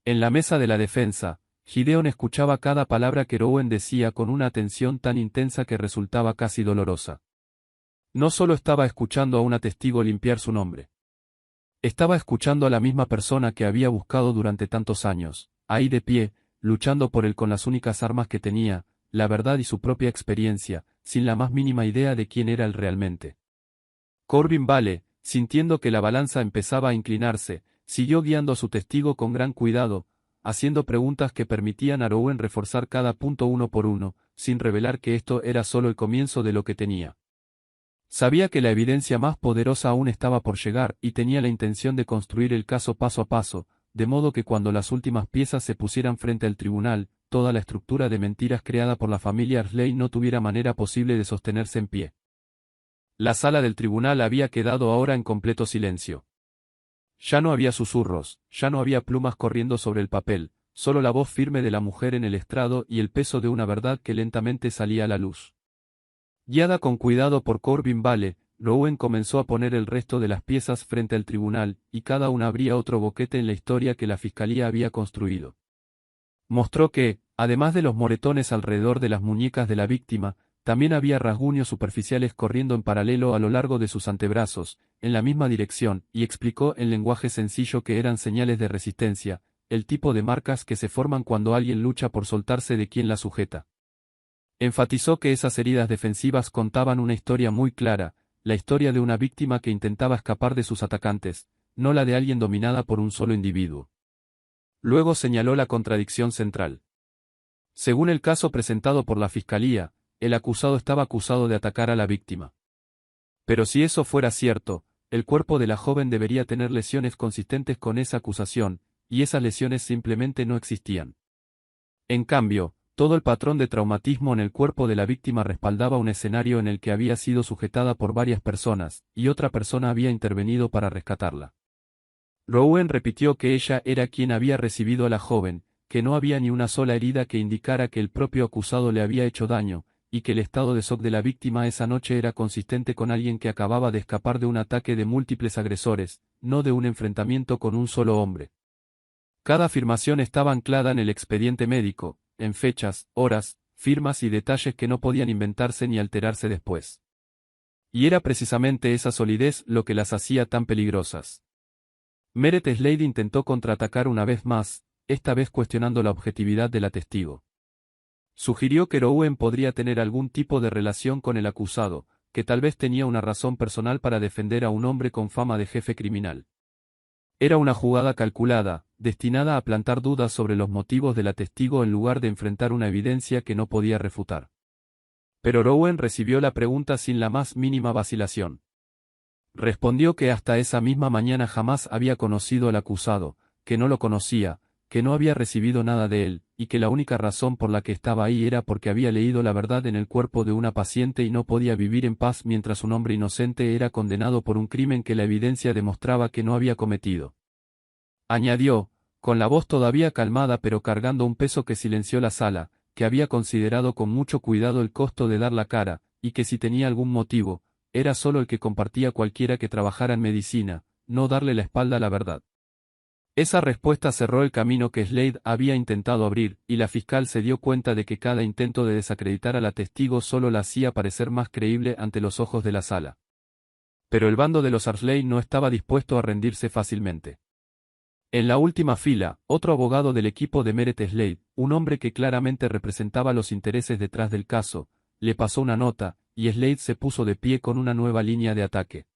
S1: En la mesa de la defensa, Gideon escuchaba cada palabra que Rowan decía con una atención tan intensa que resultaba casi dolorosa. No solo estaba escuchando a una testigo limpiar su nombre. Estaba escuchando a la misma persona que había buscado durante tantos años, ahí de pie, luchando por él con las únicas armas que tenía, la verdad y su propia experiencia, sin la más mínima idea de quién era él realmente. Corbin Bale, sintiendo que la balanza empezaba a inclinarse, siguió guiando a su testigo con gran cuidado, haciendo preguntas que permitían a Rowan reforzar cada punto uno por uno, sin revelar que esto era solo el comienzo de lo que tenía. Sabía que la evidencia más poderosa aún estaba por llegar y tenía la intención de construir el caso paso a paso, de modo que cuando las últimas piezas se pusieran frente al tribunal, toda la estructura de mentiras creada por la familia Arsley no tuviera manera posible de sostenerse en pie. La sala del tribunal había quedado ahora en completo silencio. Ya no había susurros, ya no había plumas corriendo sobre el papel, solo la voz firme de la mujer en el estrado y el peso de una verdad que lentamente salía a la luz. Guiada con cuidado por Corbin Bale, Rowan comenzó a poner el resto de las piezas frente al tribunal, y cada una abría otro boquete en la historia que la fiscalía había construido. Mostró que, además de los moretones alrededor de las muñecas de la víctima, también había rasguños superficiales corriendo en paralelo a lo largo de sus antebrazos, en la misma dirección, y explicó en lenguaje sencillo que eran señales de resistencia, el tipo de marcas que se forman cuando alguien lucha por soltarse de quien la sujeta. Enfatizó que esas heridas defensivas contaban una historia muy clara, la historia de una víctima que intentaba escapar de sus atacantes, no la de alguien dominada por un solo individuo. Luego señaló la contradicción central. Según el caso presentado por la fiscalía, el acusado estaba acusado de atacar a la víctima. Pero si eso fuera cierto, el cuerpo de la joven debería tener lesiones consistentes con esa acusación, y esas lesiones simplemente no existían. En cambio, todo el patrón de traumatismo en el cuerpo de la víctima respaldaba un escenario en el que había sido sujetada por varias personas, y otra persona había intervenido para rescatarla. Rowan repitió que ella era quien había recibido a la joven, que no había ni una sola herida que indicara que el propio acusado le había hecho daño, y que el estado de shock de la víctima esa noche era consistente con alguien que acababa de escapar de un ataque de múltiples agresores, no de un enfrentamiento con un solo hombre. Cada afirmación estaba anclada en el expediente médico, en fechas, horas, firmas y detalles que no podían inventarse ni alterarse después. Y era precisamente esa solidez lo que las hacía tan peligrosas. Meredith Slade intentó contraatacar una vez más, esta vez cuestionando la objetividad de la testigo. Sugirió que Rowan podría tener algún tipo de relación con el acusado, que tal vez tenía una razón personal para defender a un hombre con fama de jefe criminal. Era una jugada calculada, destinada a plantar dudas sobre los motivos de la testigo en lugar de enfrentar una evidencia que no podía refutar. Pero Rowan recibió la pregunta sin la más mínima vacilación. Respondió que hasta esa misma mañana jamás había conocido al acusado, que no lo conocía, que no había recibido nada de él, y que la única razón por la que estaba ahí era porque había leído la verdad en el cuerpo de una paciente y no podía vivir en paz mientras un hombre inocente era condenado por un crimen que la evidencia demostraba que no había cometido. Añadió, con la voz todavía calmada pero cargando un peso que silenció la sala, que había considerado con mucho cuidado el costo de dar la cara, y que si tenía algún motivo, era solo el que compartía cualquiera que trabajara en medicina, no darle la espalda a la verdad. Esa respuesta cerró el camino que Slade había intentado abrir, y la fiscal se dio cuenta de que cada intento de desacreditar a la testigo solo la hacía parecer más creíble ante los ojos de la sala. Pero el bando de los Arsley no estaba dispuesto a rendirse fácilmente. En la última fila, otro abogado del equipo de Meredith Slade, un hombre que claramente representaba los intereses detrás del caso, le pasó una nota, y Slade se puso de pie con una nueva línea de ataque.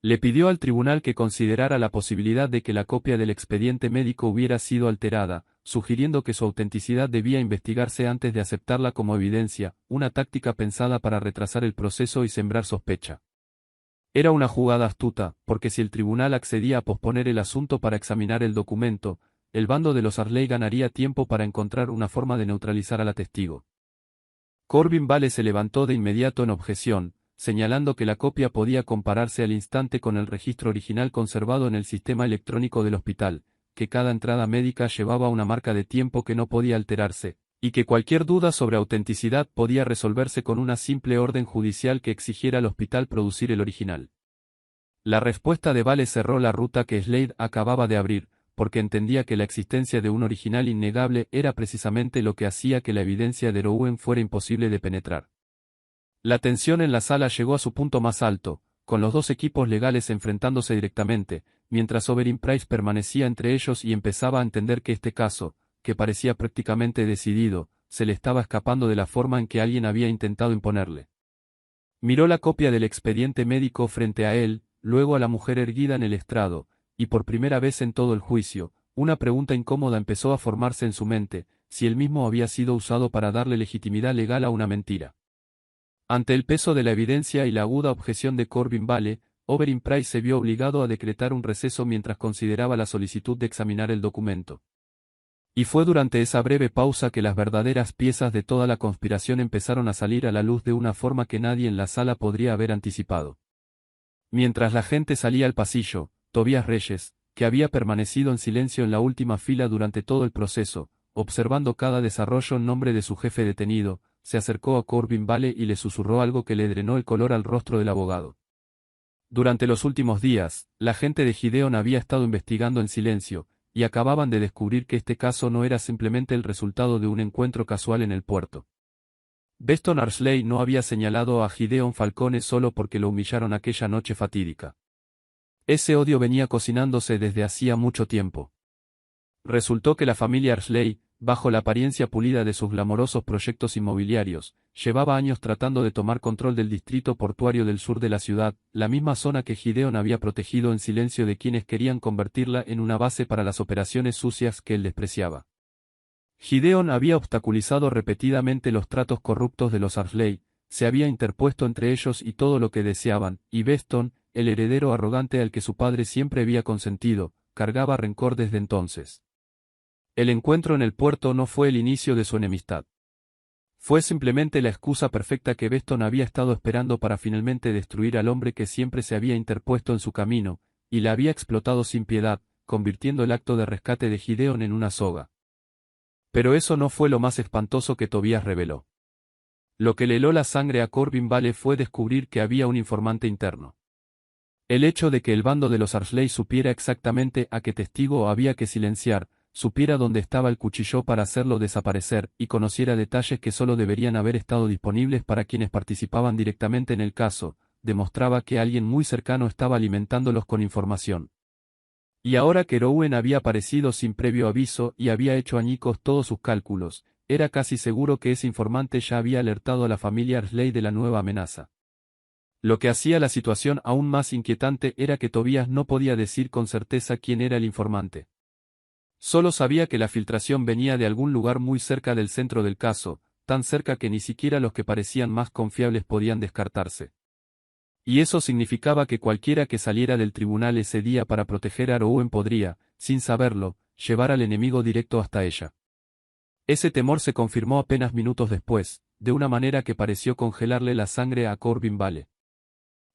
S1: Le pidió al tribunal que considerara la posibilidad de que la copia del expediente médico hubiera sido alterada, sugiriendo que su autenticidad debía investigarse antes de aceptarla como evidencia, una táctica pensada para retrasar el proceso y sembrar sospecha. Era una jugada astuta, porque si el tribunal accedía a posponer el asunto para examinar el documento, el bando de los Arley ganaría tiempo para encontrar una forma de neutralizar a la testigo. Corbin Bale se levantó de inmediato en objeción, señalando que la copia podía compararse al instante con el registro original conservado en el sistema electrónico del hospital, que cada entrada médica llevaba una marca de tiempo que no podía alterarse, y que cualquier duda sobre autenticidad podía resolverse con una simple orden judicial que exigiera al hospital producir el original. La respuesta de Bale cerró la ruta que Slade acababa de abrir, porque entendía que la existencia de un original innegable era precisamente lo que hacía que la evidencia de Rowan fuera imposible de penetrar. La tensión en la sala llegó a su punto más alto, con los dos equipos legales enfrentándose directamente, mientras Oberyn Price permanecía entre ellos y empezaba a entender que este caso, que parecía prácticamente decidido, se le estaba escapando de la forma en que alguien había intentado imponerle. Miró la copia del expediente médico frente a él, luego a la mujer erguida en el estrado, y por primera vez en todo el juicio, una pregunta incómoda empezó a formarse en su mente, si él mismo había sido usado para darle legitimidad legal a una mentira. Ante el peso de la evidencia y la aguda objeción de Corbin Bale, Oberyn Price se vio obligado a decretar un receso mientras consideraba la solicitud de examinar el documento. Y fue durante esa breve pausa que las verdaderas piezas de toda la conspiración empezaron a salir a la luz de una forma que nadie en la sala podría haber anticipado. Mientras la gente salía al pasillo, Tobias Reyes, que había permanecido en silencio en la última fila durante todo el proceso, observando cada desarrollo en nombre de su jefe detenido, se acercó a Corbin Bale y le susurró algo que le drenó el color al rostro del abogado. Durante los últimos días, la gente de Gideon había estado investigando en silencio, y acababan de descubrir que este caso no era simplemente el resultado de un encuentro casual en el puerto. Beston Arsley no había señalado a Gideon Falcone solo porque lo humillaron aquella noche fatídica. Ese odio venía cocinándose desde hacía mucho tiempo. Resultó que la familia Arsley, bajo la apariencia pulida de sus glamorosos proyectos inmobiliarios, llevaba años tratando de tomar control del distrito portuario del sur de la ciudad, la misma zona que Gideon había protegido en silencio de quienes querían convertirla en una base para las operaciones sucias que él despreciaba. Gideon había obstaculizado repetidamente los tratos corruptos de los Arsley, se había interpuesto entre ellos y todo lo que deseaban, y Beston, el heredero arrogante al que su padre siempre había consentido, cargaba rencor desde entonces. El encuentro en el puerto no fue el inicio de su enemistad. Fue simplemente la excusa perfecta que Beston había estado esperando para finalmente destruir al hombre que siempre se había interpuesto en su camino, y la había explotado sin piedad, convirtiendo el acto de rescate de Gideon en una soga. Pero eso no fue lo más espantoso que Tobias reveló. Lo que le heló la sangre a Corbin Bale fue descubrir que había un informante interno. El hecho de que el bando de los Arsley supiera exactamente a qué testigo había que silenciar, supiera dónde estaba el cuchillo para hacerlo desaparecer, y conociera detalles que solo deberían haber estado disponibles para quienes participaban directamente en el caso, demostraba que alguien muy cercano estaba alimentándolos con información. Y ahora que Rowan había aparecido sin previo aviso y había hecho añicos todos sus cálculos, era casi seguro que ese informante ya había alertado a la familia Arsley de la nueva amenaza. Lo que hacía la situación aún más inquietante era que Tobias no podía decir con certeza quién era el informante. Solo sabía que la filtración venía de algún lugar muy cerca del centro del caso, tan cerca que ni siquiera los que parecían más confiables podían descartarse. Y eso significaba que cualquiera que saliera del tribunal ese día para proteger a Rowan podría, sin saberlo, llevar al enemigo directo hasta ella. Ese temor se confirmó apenas minutos después, de una manera que pareció congelarle la sangre a Corbin Bale.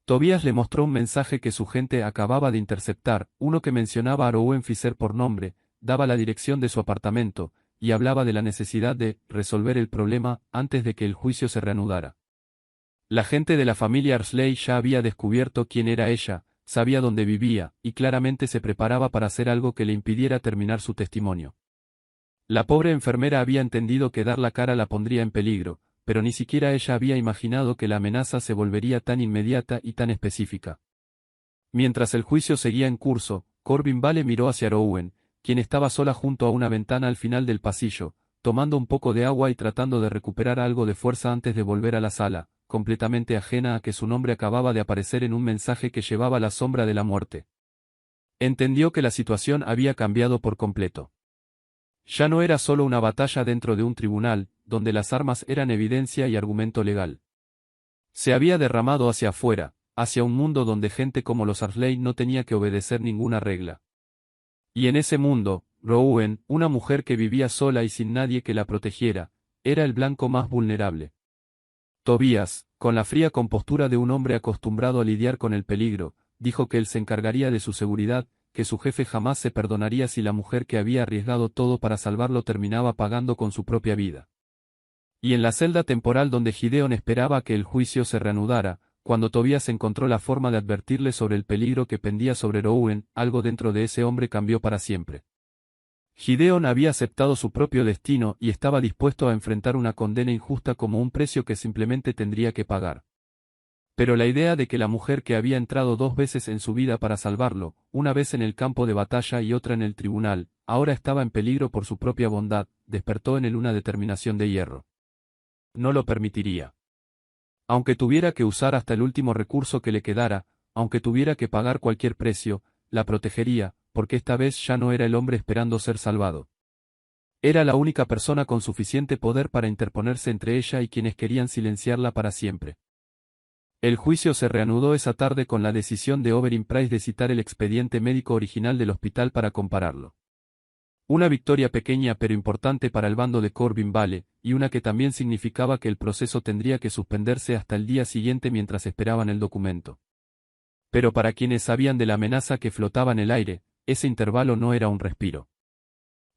S1: Tobias le mostró un mensaje que su gente acababa de interceptar, uno que mencionaba a Rowan Fisher por nombre, daba la dirección de su apartamento, y hablaba de la necesidad de resolver el problema antes de que el juicio se reanudara. La gente de la familia Arsley ya había descubierto quién era ella, sabía dónde vivía, y claramente se preparaba para hacer algo que le impidiera terminar su testimonio. La pobre enfermera había entendido que dar la cara la pondría en peligro, pero ni siquiera ella había imaginado que la amenaza se volvería tan inmediata y tan específica. Mientras el juicio seguía en curso, Corbin Bale miró hacia Rowan, quien estaba sola junto a una ventana al final del pasillo, tomando un poco de agua y tratando de recuperar algo de fuerza antes de volver a la sala, completamente ajena a que su nombre acababa de aparecer en un mensaje que llevaba la sombra de la muerte. Entendió que la situación había cambiado por completo. Ya no era solo una batalla dentro de un tribunal, donde las armas eran evidencia y argumento legal. Se había derramado hacia afuera, hacia un mundo donde gente como los Arley no tenía que obedecer ninguna regla. Y en ese mundo, Rowan, una mujer que vivía sola y sin nadie que la protegiera, era el blanco más vulnerable. Tobías, con la fría compostura de un hombre acostumbrado a lidiar con el peligro, dijo que él se encargaría de su seguridad, que su jefe jamás se perdonaría si la mujer que había arriesgado todo para salvarlo terminaba pagando con su propia vida. Y en la celda temporal donde Gideon esperaba que el juicio se reanudara, cuando Tobías encontró la forma de advertirle sobre el peligro que pendía sobre Rowan, algo dentro de ese hombre cambió para siempre. Gideon había aceptado su propio destino y estaba dispuesto a enfrentar una condena injusta como un precio que simplemente tendría que pagar. Pero la idea de que la mujer que había entrado 2 veces en su vida para salvarlo, una vez en el campo de batalla y otra en el tribunal, ahora estaba en peligro por su propia bondad, despertó en él una determinación de hierro. No lo permitiría. Aunque tuviera que usar hasta el último recurso que le quedara, aunque tuviera que pagar cualquier precio, la protegería, porque esta vez ya no era el hombre esperando ser salvado. Era la única persona con suficiente poder para interponerse entre ella y quienes querían silenciarla para siempre. El juicio se reanudó esa tarde con la decisión de Oberyn Price de citar el expediente médico original del hospital para compararlo. Una victoria pequeña pero importante para el bando de Corbin Vale, y una que también significaba que el proceso tendría que suspenderse hasta el día siguiente mientras esperaban el documento. Pero para quienes sabían de la amenaza que flotaba en el aire, ese intervalo no era un respiro.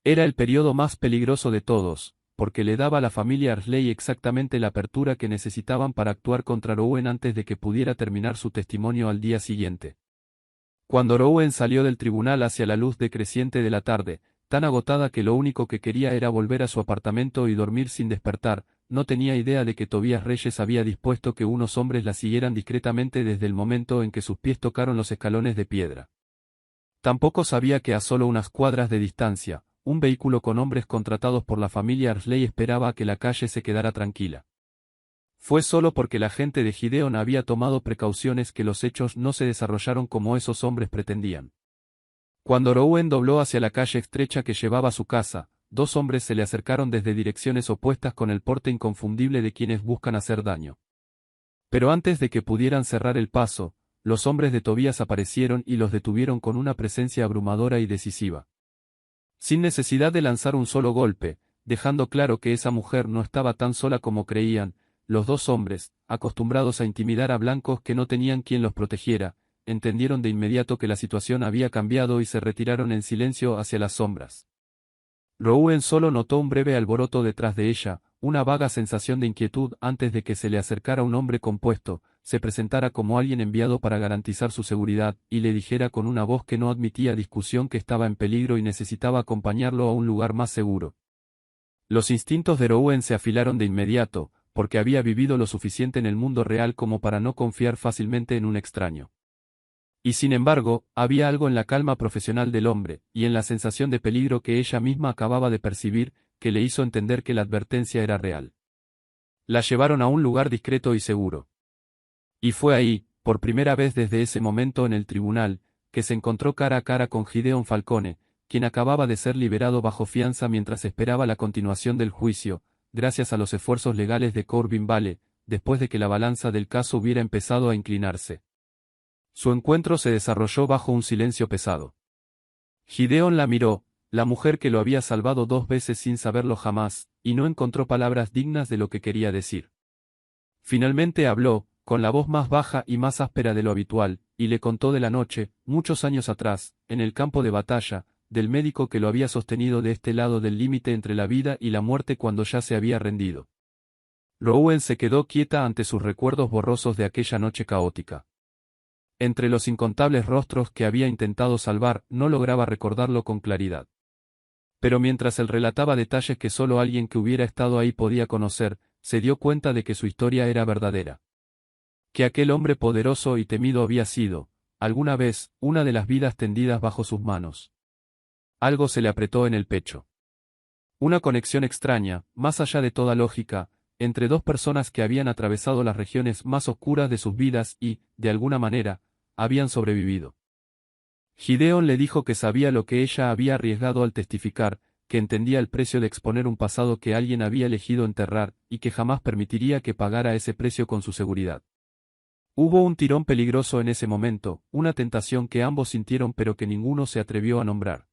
S1: Era el periodo más peligroso de todos, porque le daba a la familia Arley exactamente la apertura que necesitaban para actuar contra Rowan antes de que pudiera terminar su testimonio al día siguiente. Cuando Rowan salió del tribunal hacia la luz decreciente de la tarde, tan agotada que lo único que quería era volver a su apartamento y dormir sin despertar, no tenía idea de que Tobías Reyes había dispuesto que unos hombres la siguieran discretamente desde el momento en que sus pies tocaron los escalones de piedra. Tampoco sabía que a solo unas cuadras de distancia, un vehículo con hombres contratados por la familia Arley esperaba a que la calle se quedara tranquila. Fue solo porque la gente de Gideon había tomado precauciones que los hechos no se desarrollaron como esos hombres pretendían. Cuando Rowan dobló hacia la calle estrecha que llevaba a su casa, 2 hombres se le acercaron desde direcciones opuestas con el porte inconfundible de quienes buscan hacer daño. Pero antes de que pudieran cerrar el paso, los hombres de Tobías aparecieron y los detuvieron con una presencia abrumadora y decisiva. Sin necesidad de lanzar un solo golpe, dejando claro que esa mujer no estaba tan sola como creían, los 2 hombres, acostumbrados a intimidar a blancos que no tenían quien los protegiera, entendieron de inmediato que la situación había cambiado y se retiraron en silencio hacia las sombras. Rowan solo notó un breve alboroto detrás de ella, una vaga sensación de inquietud antes de que se le acercara un hombre compuesto, se presentara como alguien enviado para garantizar su seguridad, y le dijera con una voz que no admitía discusión que estaba en peligro y necesitaba acompañarlo a un lugar más seguro. Los instintos de Rowan se afilaron de inmediato, porque había vivido lo suficiente en el mundo real como para no confiar fácilmente en un extraño. Y sin embargo, había algo en la calma profesional del hombre, y en la sensación de peligro que ella misma acababa de percibir, que le hizo entender que la advertencia era real. La llevaron a un lugar discreto y seguro. Y fue ahí, por primera vez desde ese momento en el tribunal, que se encontró cara a cara con Gideon Falcone, quien acababa de ser liberado bajo fianza mientras esperaba la continuación del juicio, gracias a los esfuerzos legales de Corbin Vale, después de que la balanza del caso hubiera empezado a inclinarse. Su encuentro se desarrolló bajo un silencio pesado. Gideon la miró, la mujer que lo había salvado 2 veces sin saberlo jamás, y no encontró palabras dignas de lo que quería decir. Finalmente habló, con la voz más baja y más áspera de lo habitual, y le contó de la noche, muchos años atrás, en el campo de batalla, del médico que lo había sostenido de este lado del límite entre la vida y la muerte cuando ya se había rendido. Rowan se quedó quieta ante sus recuerdos borrosos de aquella noche caótica. Entre los incontables rostros que había intentado salvar, no lograba recordarlo con claridad. Pero mientras él relataba detalles que solo alguien que hubiera estado ahí podía conocer, se dio cuenta de que su historia era verdadera. Que aquel hombre poderoso y temido había sido, alguna vez, una de las vidas tendidas bajo sus manos. Algo se le apretó en el pecho. Una conexión extraña, más allá de toda lógica, entre 2 personas que habían atravesado las regiones más oscuras de sus vidas y, de alguna manera, habían sobrevivido. Gideon le dijo que sabía lo que ella había arriesgado al testificar, que entendía el precio de exponer un pasado que alguien había elegido enterrar, y que jamás permitiría que pagara ese precio con su seguridad. Hubo un tirón peligroso en ese momento, una tentación que ambos sintieron pero que ninguno se atrevió a nombrar.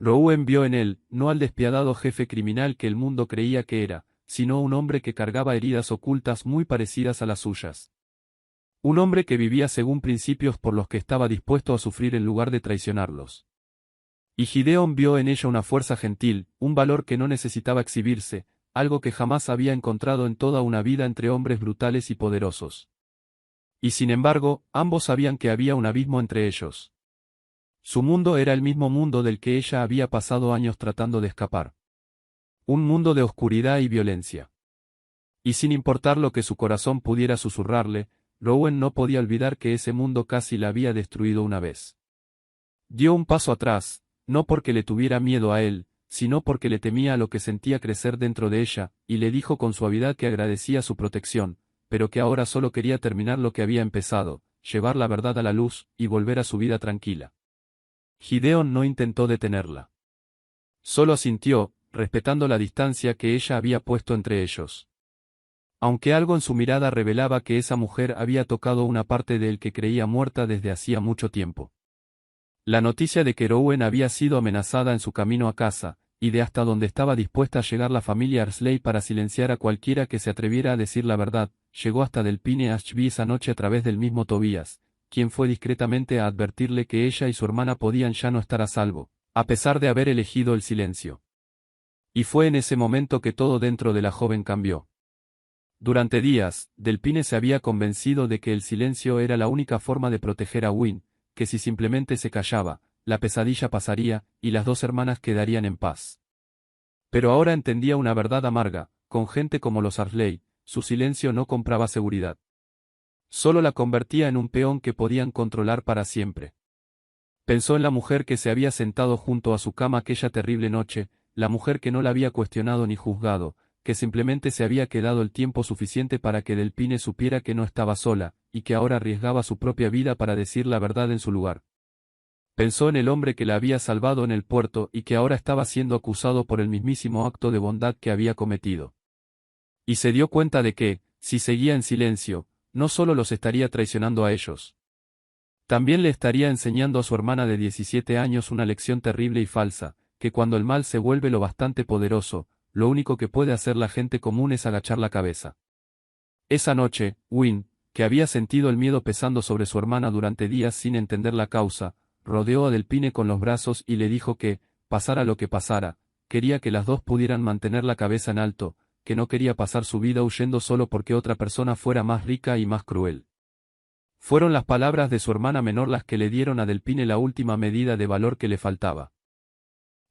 S1: Rowan vio en él, no al despiadado jefe criminal que el mundo creía que era, sino un hombre que cargaba heridas ocultas muy parecidas a las suyas. Un hombre que vivía según principios por los que estaba dispuesto a sufrir en lugar de traicionarlos. Y Gideon vio en ella una fuerza gentil, un valor que no necesitaba exhibirse, algo que jamás había encontrado en toda una vida entre hombres brutales y poderosos. Y sin embargo, ambos sabían que había un abismo entre ellos. Su mundo era el mismo mundo del que ella había pasado años tratando de escapar. Un mundo de oscuridad y violencia. Y sin importar lo que su corazón pudiera susurrarle, Rowan no podía olvidar que ese mundo casi la había destruido una vez. Dio un paso atrás, no porque le tuviera miedo a él, sino porque le temía a lo que sentía crecer dentro de ella, y le dijo con suavidad que agradecía su protección, pero que ahora solo quería terminar lo que había empezado, llevar la verdad a la luz, y volver a su vida tranquila. Gideon no intentó detenerla. Solo asintió, respetando la distancia que ella había puesto entre ellos. Aunque algo en su mirada revelaba que esa mujer había tocado una parte de él que creía muerta desde hacía mucho tiempo. La noticia de que Rowan había sido amenazada en su camino a casa, y de hasta donde estaba dispuesta a llegar la familia Arsley para silenciar a cualquiera que se atreviera a decir la verdad, llegó hasta Delphine Ashby esa noche a través del mismo Tobias, quien fue discretamente a advertirle que ella y su hermana podían ya no estar a salvo, a pesar de haber elegido el silencio. Y fue en ese momento que todo dentro de la joven cambió. Durante días, Delphine se había convencido de que el silencio era la única forma de proteger a Wynne, que si simplemente se callaba, la pesadilla pasaría, y las dos hermanas quedarían en paz. Pero ahora entendía una verdad amarga, con gente como los Arsley, su silencio no compraba seguridad. Solo la convertía en un peón que podían controlar para siempre. Pensó en la mujer que se había sentado junto a su cama aquella terrible noche, la mujer que no la había cuestionado ni juzgado, que simplemente se había quedado el tiempo suficiente para que Delphine supiera que no estaba sola, y que ahora arriesgaba su propia vida para decir la verdad en su lugar. Pensó en el hombre que la había salvado en el puerto y que ahora estaba siendo acusado por el mismísimo acto de bondad que había cometido. Y se dio cuenta de que, si seguía en silencio, no solo los estaría traicionando a ellos. También le estaría enseñando a su hermana de 17 años una lección terrible y falsa, que cuando el mal se vuelve lo bastante poderoso, lo único que puede hacer la gente común es agachar la cabeza. Esa noche, Wynne, que había sentido el miedo pesando sobre su hermana durante días sin entender la causa, rodeó a Delphine con los brazos y le dijo que, pasara lo que pasara, quería que las dos pudieran mantener la cabeza en alto, que no quería pasar su vida huyendo solo porque otra persona fuera más rica y más cruel. Fueron las palabras de su hermana menor las que le dieron a Delphine la última medida de valor que le faltaba.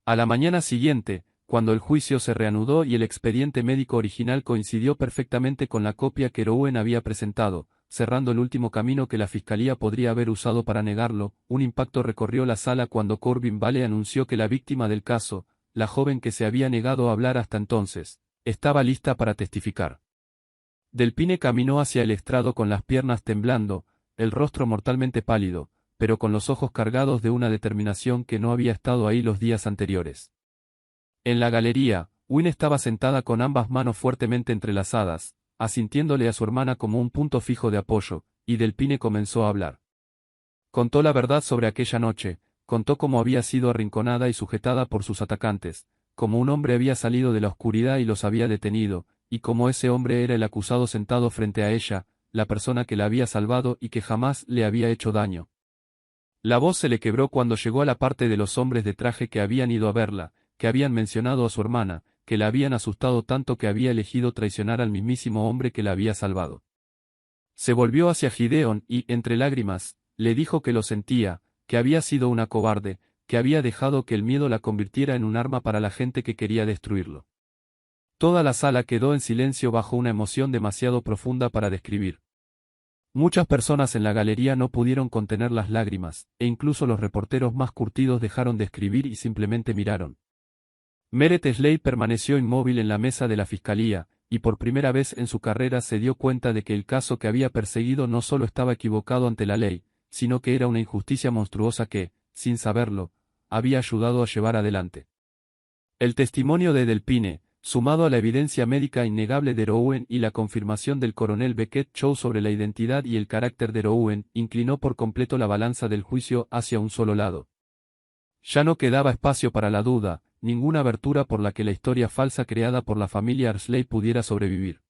S1: A la mañana siguiente, cuando el juicio se reanudó y el expediente médico original coincidió perfectamente con la copia que Rowan había presentado, cerrando el último camino que la fiscalía podría haber usado para negarlo, un impacto recorrió la sala cuando Corbin Vale anunció que la víctima del caso, la joven que se había negado a hablar hasta entonces, estaba lista para testificar. Delphine caminó hacia el estrado con las piernas temblando, el rostro mortalmente pálido, pero con los ojos cargados de una determinación que no había estado ahí los días anteriores. En la galería, Wynne estaba sentada con ambas manos fuertemente entrelazadas, asintiéndole a su hermana como un punto fijo de apoyo, y Delphine comenzó a hablar. Contó la verdad sobre aquella noche, contó cómo había sido arrinconada y sujetada por sus atacantes, cómo un hombre había salido de la oscuridad y los había detenido, y cómo ese hombre era el acusado sentado frente a ella, la persona que la había salvado y que jamás le había hecho daño. La voz se le quebró cuando llegó a la parte de los hombres de traje que habían ido a verla, que habían mencionado a su hermana, que la habían asustado tanto que había elegido traicionar al mismísimo hombre que la había salvado. Se volvió hacia Gideon y, entre lágrimas, le dijo que lo sentía, que había sido una cobarde, que había dejado que el miedo la convirtiera en un arma para la gente que quería destruirlo. Toda la sala quedó en silencio bajo una emoción demasiado profunda para describir. Muchas personas en la galería no pudieron contener las lágrimas, e incluso los reporteros más curtidos dejaron de escribir y simplemente miraron. Meret Slade permaneció inmóvil en la mesa de la fiscalía, y por primera vez en su carrera se dio cuenta de que el caso que había perseguido no solo estaba equivocado ante la ley, sino que era una injusticia monstruosa que, sin saberlo, había ayudado a llevar adelante. El testimonio de Delphine, sumado a la evidencia médica innegable de Rowan y la confirmación del coronel Beckett Shaw sobre la identidad y el carácter de Rowan, inclinó por completo la balanza del juicio hacia un solo lado. Ya no quedaba espacio para la duda, ninguna abertura por la que la historia falsa creada por la familia Arsley pudiera sobrevivir.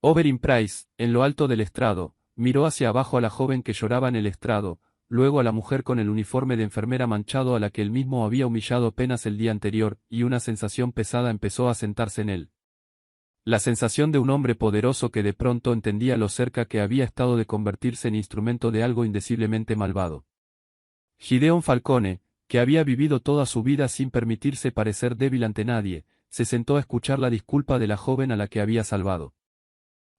S1: Oberyn Price, en lo alto del estrado, miró hacia abajo a la joven que lloraba en el estrado, luego a la mujer con el uniforme de enfermera manchado a la que él mismo había humillado apenas el día anterior, y una sensación pesada empezó a sentarse en él. La sensación de un hombre poderoso que de pronto entendía lo cerca que había estado de convertirse en instrumento de algo indeciblemente malvado. Gideon Falcone, que había vivido toda su vida sin permitirse parecer débil ante nadie, se sentó a escuchar la disculpa de la joven a la que había salvado.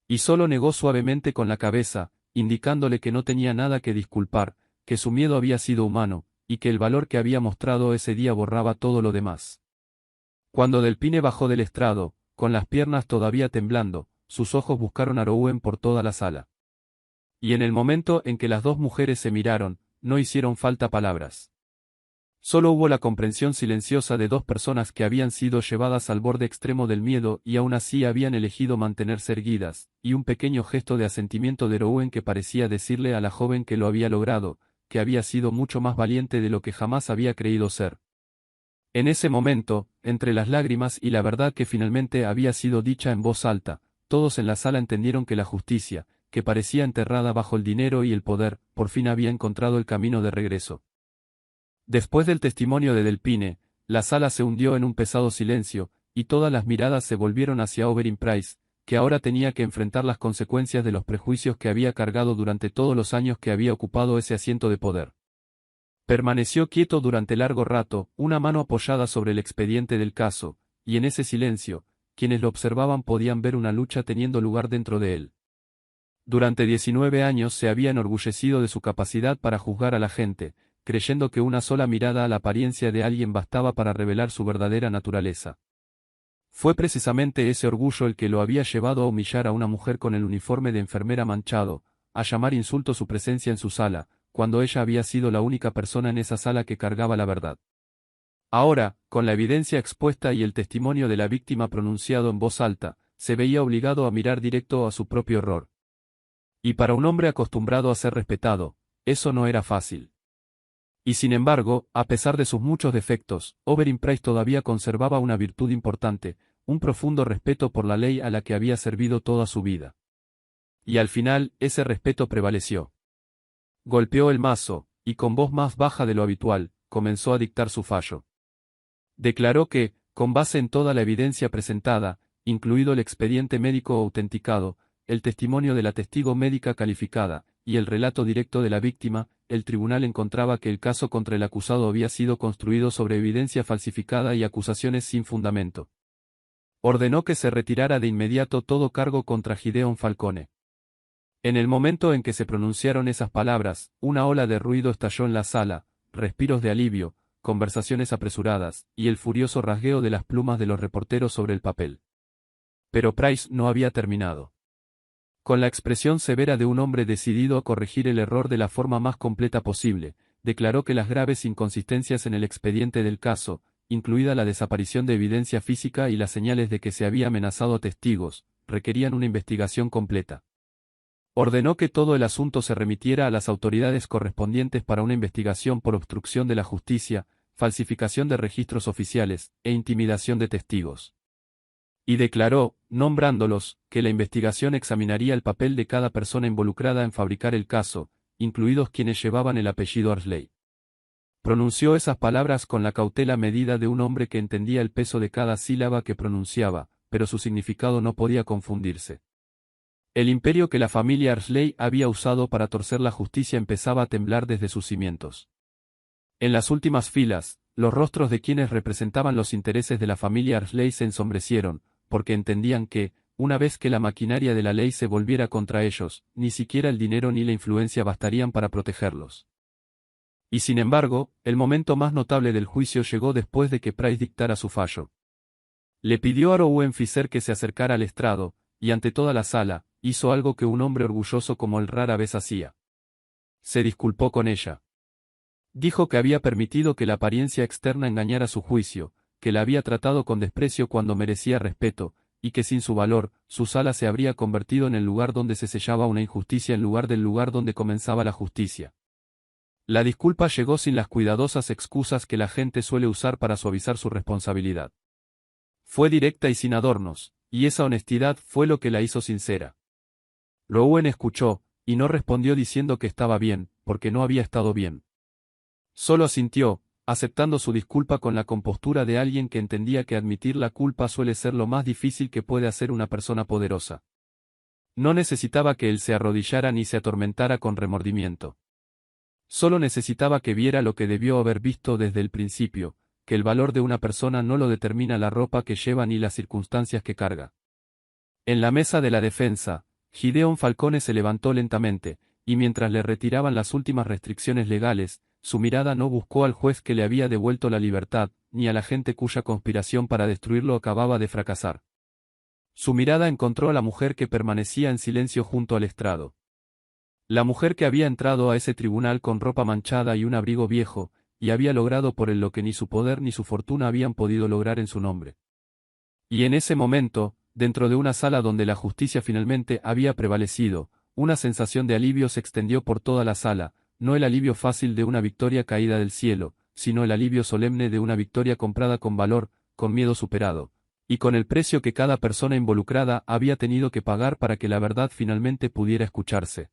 S1: Y solo negó suavemente con la cabeza, indicándole que no tenía nada que disculpar, que su miedo había sido humano, y que el valor que había mostrado ese día borraba todo lo demás. Cuando Delpine bajó del estrado, con las piernas todavía temblando, sus ojos buscaron a Rowan por toda la sala. Y en el momento en que las dos mujeres se miraron, no hicieron falta palabras. Solo hubo la comprensión silenciosa de dos personas que habían sido llevadas al borde extremo del miedo y aún así habían elegido mantenerse erguidas, y un pequeño gesto de asentimiento de Rowan que parecía decirle a la joven que lo había logrado, que había sido mucho más valiente de lo que jamás había creído ser. En ese momento, entre las lágrimas y la verdad que finalmente había sido dicha en voz alta, todos en la sala entendieron que la justicia, que parecía enterrada bajo el dinero y el poder, por fin había encontrado el camino de regreso. Después del testimonio de Delpine, la sala se hundió en un pesado silencio, y todas las miradas se volvieron hacia Oberyn Price, que ahora tenía que enfrentar las consecuencias de los prejuicios que había cargado durante todos los años que había ocupado ese asiento de poder. Permaneció quieto durante largo rato, una mano apoyada sobre el expediente del caso, y en ese silencio, quienes lo observaban podían ver una lucha teniendo lugar dentro de él. Durante 19 años se había enorgullecido de su capacidad para juzgar a la gente, creyendo que una sola mirada a la apariencia de alguien bastaba para revelar su verdadera naturaleza. Fue precisamente ese orgullo el que lo había llevado a humillar a una mujer con el uniforme de enfermera manchado, a llamar insulto su presencia en su sala, cuando ella había sido la única persona en esa sala que cargaba la verdad. Ahora, con la evidencia expuesta y el testimonio de la víctima pronunciado en voz alta, se veía obligado a mirar directo a su propio error. Y para un hombre acostumbrado a ser respetado, eso no era fácil. Y sin embargo, a pesar de sus muchos defectos, Oberyn Price todavía conservaba una virtud importante, un profundo respeto por la ley a la que había servido toda su vida. Y al final, ese respeto prevaleció. Golpeó el mazo, y con voz más baja de lo habitual, comenzó a dictar su fallo. Declaró que, con base en toda la evidencia presentada, incluido el expediente médico autenticado, el testimonio de la testigo médica calificada, y el relato directo de la víctima, el tribunal encontraba que el caso contra el acusado había sido construido sobre evidencia falsificada y acusaciones sin fundamento. Ordenó que se retirara de inmediato todo cargo contra Gideon Falcone. En el momento en que se pronunciaron esas palabras, una ola de ruido estalló en la sala, respiros de alivio, conversaciones apresuradas, y el furioso rasgueo de las plumas de los reporteros sobre el papel. Pero Price no había terminado. Con la expresión severa de un hombre decidido a corregir el error de la forma más completa posible, declaró que las graves inconsistencias en el expediente del caso, incluida la desaparición de evidencia física y las señales de que se había amenazado a testigos, requerían una investigación completa. Ordenó que todo el asunto se remitiera a las autoridades correspondientes para una investigación por obstrucción de la justicia, falsificación de registros oficiales, e intimidación de testigos. Y declaró, nombrándolos, que la investigación examinaría el papel de cada persona involucrada en fabricar el caso, incluidos quienes llevaban el apellido Arsley. Pronunció esas palabras con la cautela medida de un hombre que entendía el peso de cada sílaba que pronunciaba, pero su significado no podía confundirse. El imperio que la familia Arsley había usado para torcer la justicia empezaba a temblar desde sus cimientos. En las últimas filas, los rostros de quienes representaban los intereses de la familia Arsley se ensombrecieron, porque entendían que, una vez que la maquinaria de la ley se volviera contra ellos, ni siquiera el dinero ni la influencia bastarían para protegerlos. Y sin embargo, el momento más notable del juicio llegó después de que Price dictara su fallo. Le pidió a Rowan Fisher que se acercara al estrado, y ante toda la sala, hizo algo que un hombre orgulloso como él rara vez hacía. Se disculpó con ella. Dijo que había permitido que la apariencia externa engañara su juicio, que la había tratado con desprecio cuando merecía respeto, y que sin su valor, su sala se habría convertido en el lugar donde se sellaba una injusticia en lugar del lugar donde comenzaba la justicia. La disculpa llegó sin las cuidadosas excusas que la gente suele usar para suavizar su responsabilidad. Fue directa y sin adornos, y esa honestidad fue lo que la hizo sincera. Rowan escuchó, y no respondió diciendo que estaba bien, porque no había estado bien. Solo asintió, aceptando su disculpa con la compostura de alguien que entendía que admitir la culpa suele ser lo más difícil que puede hacer una persona poderosa. No necesitaba que él se arrodillara ni se atormentara con remordimiento. Solo necesitaba que viera lo que debió haber visto desde el principio, que el valor de una persona no lo determina la ropa que lleva ni las circunstancias que carga. En la mesa de la defensa, Gideon Falcone se levantó lentamente, y mientras le retiraban las últimas restricciones legales, su mirada no buscó al juez que le había devuelto la libertad, ni a la gente cuya conspiración para destruirlo acababa de fracasar. Su mirada encontró a la mujer que permanecía en silencio junto al estrado. La mujer que había entrado a ese tribunal con ropa manchada y un abrigo viejo, y había logrado por él lo que ni su poder ni su fortuna habían podido lograr en su nombre. Y en ese momento, dentro de una sala donde la justicia finalmente había prevalecido, una sensación de alivio se extendió por toda la sala, no el alivio fácil de una victoria caída del cielo, sino el alivio solemne de una victoria comprada con valor, con miedo superado, y con el precio que cada persona involucrada había tenido que pagar para que la verdad finalmente pudiera escucharse.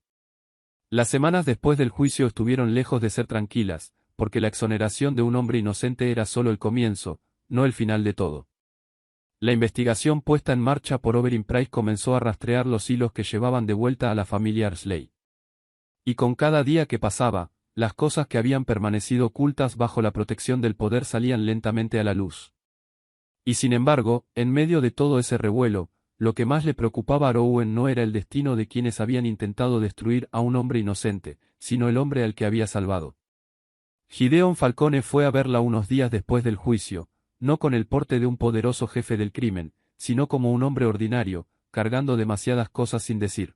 S1: Las semanas después del juicio estuvieron lejos de ser tranquilas, porque la exoneración de un hombre inocente era solo el comienzo, no el final de todo. La investigación puesta en marcha por Oberyn Price comenzó a rastrear los hilos que llevaban de vuelta a la familia Arsley. Y con cada día que pasaba, las cosas que habían permanecido ocultas bajo la protección del poder salían lentamente a la luz. Y sin embargo, en medio de todo ese revuelo, lo que más le preocupaba a Rowan no era el destino de quienes habían intentado destruir a un hombre inocente, sino el hombre al que había salvado. Gideon Falcone fue a verla unos días después del juicio, no con el porte de un poderoso jefe del crimen, sino como un hombre ordinario, cargando demasiadas cosas sin decir.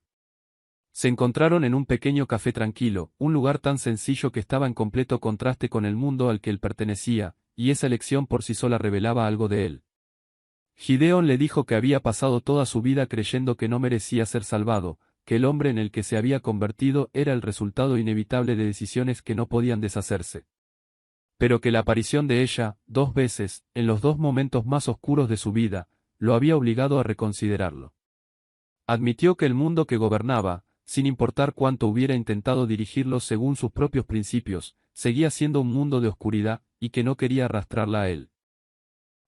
S1: Se encontraron en un pequeño café tranquilo, un lugar tan sencillo que estaba en completo contraste con el mundo al que él pertenecía, y esa elección por sí sola revelaba algo de él. Gideon le dijo que había pasado toda su vida creyendo que no merecía ser salvado, que el hombre en el que se había convertido era el resultado inevitable de decisiones que no podían deshacerse. Pero que la aparición de ella, 2 veces, en los 2 momentos más oscuros de su vida, lo había obligado a reconsiderarlo. Admitió que el mundo que gobernaba, sin importar cuánto hubiera intentado dirigirlo según sus propios principios, seguía siendo un mundo de oscuridad, y que no quería arrastrarla a él.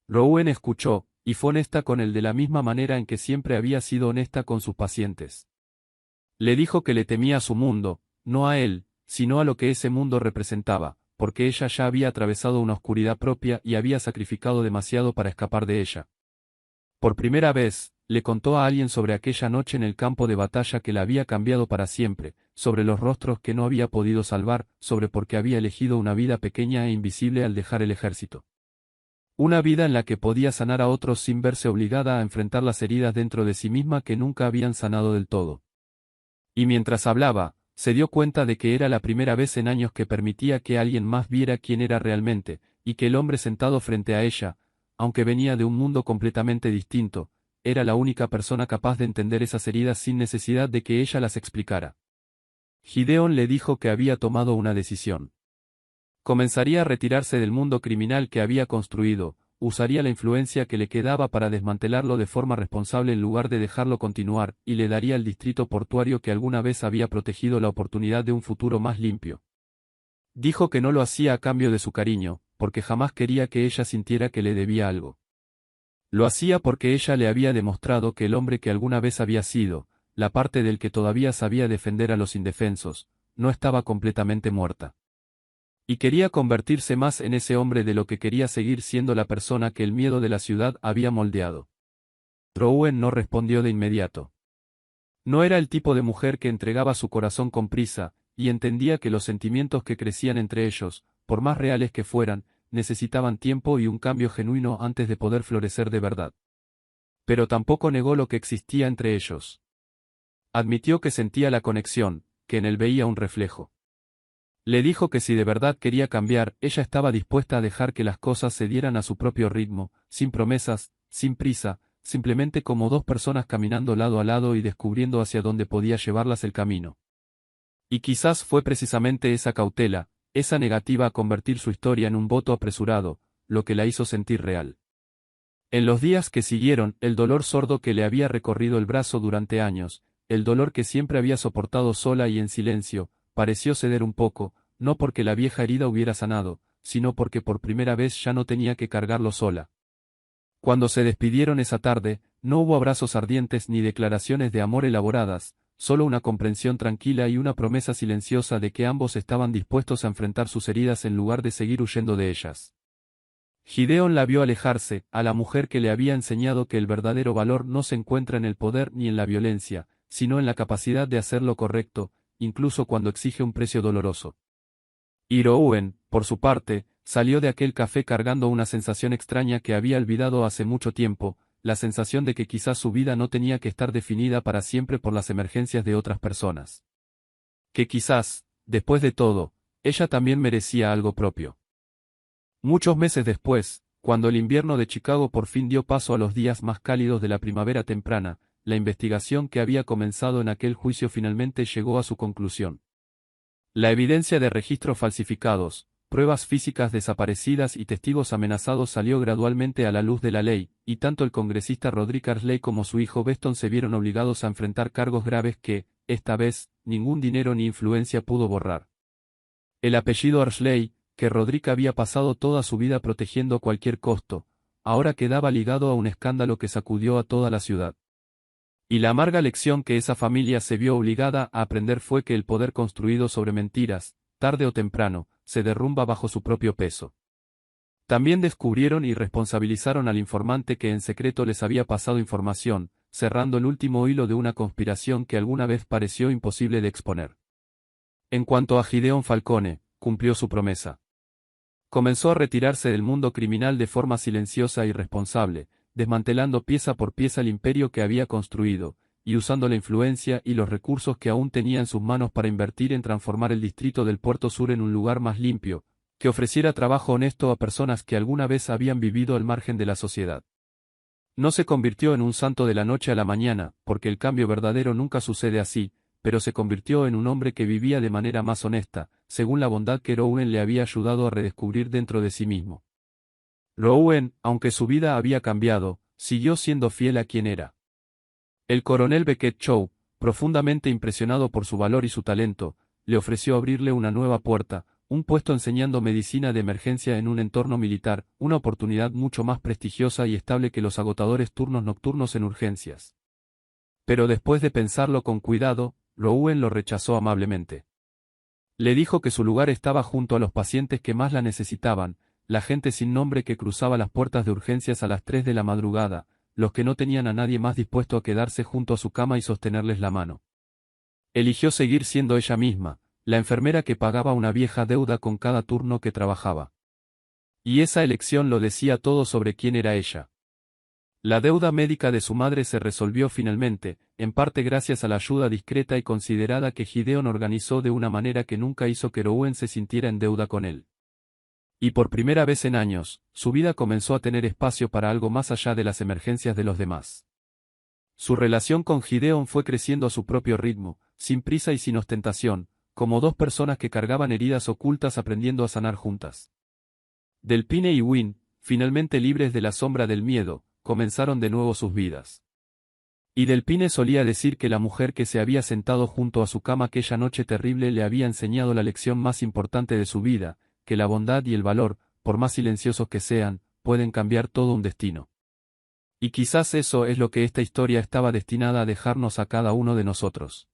S1: Rowan escuchó, y fue honesta con él de la misma manera en que siempre había sido honesta con sus pacientes. Le dijo que le temía a su mundo, no a él, sino a lo que ese mundo representaba, porque ella ya había atravesado una oscuridad propia y había sacrificado demasiado para escapar de ella. Por primera vez, le contó a alguien sobre aquella noche en el campo de batalla que la había cambiado para siempre, sobre los rostros que no había podido salvar, sobre por qué había elegido una vida pequeña e invisible al dejar el ejército. Una vida en la que podía sanar a otros sin verse obligada a enfrentar las heridas dentro de sí misma que nunca habían sanado del todo. Y mientras hablaba, se dio cuenta de que era la primera vez en años que permitía que alguien más viera quién era realmente, y que el hombre sentado frente a ella, aunque venía de un mundo completamente distinto, era la única persona capaz de entender esas heridas sin necesidad de que ella las explicara. Gideon le dijo que había tomado una decisión. Comenzaría a retirarse del mundo criminal que había construido, usaría la influencia que le quedaba para desmantelarlo de forma responsable en lugar de dejarlo continuar, y le daría al distrito portuario que alguna vez había protegido la oportunidad de un futuro más limpio. Dijo que no lo hacía a cambio de su cariño, porque jamás quería que ella sintiera que le debía algo. Lo hacía porque ella le había demostrado que el hombre que alguna vez había sido, la parte del que todavía sabía defender a los indefensos, no estaba completamente muerta. Y quería convertirse más en ese hombre de lo que quería seguir siendo la persona que el miedo de la ciudad había moldeado. Rowan no respondió de inmediato. No era el tipo de mujer que entregaba su corazón con prisa, y entendía que los sentimientos que crecían entre ellos, por más reales que fueran, necesitaban tiempo y un cambio genuino antes de poder florecer de verdad. Pero tampoco negó lo que existía entre ellos. Admitió que sentía la conexión, que en él veía un reflejo. Le dijo que si de verdad quería cambiar, ella estaba dispuesta a dejar que las cosas se dieran a su propio ritmo, sin promesas, sin prisa, simplemente como dos personas caminando lado a lado y descubriendo hacia dónde podía llevarlas el camino. Y quizás fue precisamente esa cautela, esa negativa a convertir su historia en un voto apresurado, lo que la hizo sentir real. En los días que siguieron, el dolor sordo que le había recorrido el brazo durante años, el dolor que siempre había soportado sola y en silencio, pareció ceder un poco, no porque la vieja herida hubiera sanado, sino porque por primera vez ya no tenía que cargarlo sola. Cuando se despidieron esa tarde, no hubo abrazos ardientes ni declaraciones de amor elaboradas, solo una comprensión tranquila y una promesa silenciosa de que ambos estaban dispuestos a enfrentar sus heridas en lugar de seguir huyendo de ellas. Gideon la vio alejarse, a la mujer que le había enseñado que el verdadero valor no se encuentra en el poder ni en la violencia, sino en la capacidad de hacer lo correcto, incluso cuando exige un precio doloroso. Irouen, por su parte, salió de aquel café cargando una sensación extraña que había olvidado hace mucho tiempo, la sensación de que quizás su vida no tenía que estar definida para siempre por las emergencias de otras personas. Que quizás, después de todo, ella también merecía algo propio. Muchos meses después, cuando el invierno de Chicago por fin dio paso a los días más cálidos de la primavera temprana, la investigación que había comenzado en aquel juicio finalmente llegó a su conclusión. La evidencia de registros falsificados, pruebas físicas desaparecidas y testigos amenazados salió gradualmente a la luz de la ley, y tanto el congresista Roderick Arley como su hijo Beston se vieron obligados a enfrentar cargos graves que, esta vez, ningún dinero ni influencia pudo borrar. El apellido Arley, que Roderick había pasado toda su vida protegiendo a cualquier costo, ahora quedaba ligado a un escándalo que sacudió a toda la ciudad. Y la amarga lección que esa familia se vio obligada a aprender fue que el poder construido sobre mentiras, tarde o temprano, se derrumba bajo su propio peso. También descubrieron y responsabilizaron al informante que en secreto les había pasado información, cerrando el último hilo de una conspiración que alguna vez pareció imposible de exponer. En cuanto a Gideon Falcone, cumplió su promesa. Comenzó a retirarse del mundo criminal de forma silenciosa y responsable, desmantelando pieza por pieza el imperio que había construido, y usando la influencia y los recursos que aún tenía en sus manos para invertir en transformar el distrito del Puerto Sur en un lugar más limpio, que ofreciera trabajo honesto a personas que alguna vez habían vivido al margen de la sociedad. No se convirtió en un santo de la noche a la mañana, porque el cambio verdadero nunca sucede así, pero se convirtió en un hombre que vivía de manera más honesta, según la bondad que Rowan le había ayudado a redescubrir dentro de sí mismo. Rowan, aunque su vida había cambiado, siguió siendo fiel a quien era. El coronel Beckett Chow, profundamente impresionado por su valor y su talento, le ofreció abrirle una nueva puerta, un puesto enseñando medicina de emergencia en un entorno militar, una oportunidad mucho más prestigiosa y estable que los agotadores turnos nocturnos en urgencias. Pero después de pensarlo con cuidado, Rowan lo rechazó amablemente. Le dijo que su lugar estaba junto a los pacientes que más la necesitaban, la gente sin nombre que cruzaba las puertas de urgencias a las 3 de la madrugada, los que no tenían a nadie más dispuesto a quedarse junto a su cama y sostenerles la mano. Eligió seguir siendo ella misma, la enfermera que pagaba una vieja deuda con cada turno que trabajaba. Y esa elección lo decía todo sobre quién era ella. La deuda médica de su madre se resolvió finalmente, en parte gracias a la ayuda discreta y considerada que Gideon organizó de una manera que nunca hizo que Rowan se sintiera en deuda con él. Y por primera vez en años, su vida comenzó a tener espacio para algo más allá de las emergencias de los demás. Su relación con Gideon fue creciendo a su propio ritmo, sin prisa y sin ostentación, como dos personas que cargaban heridas ocultas aprendiendo a sanar juntas. Delphine y Wynne, finalmente libres de la sombra del miedo, comenzaron de nuevo sus vidas. Y Delphine solía decir que la mujer que se había sentado junto a su cama aquella noche terrible le había enseñado la lección más importante de su vida, que la bondad y el valor, por más silenciosos que sean, pueden cambiar todo un destino. Y quizás eso es lo que esta historia estaba destinada a dejarnos a cada uno de nosotros.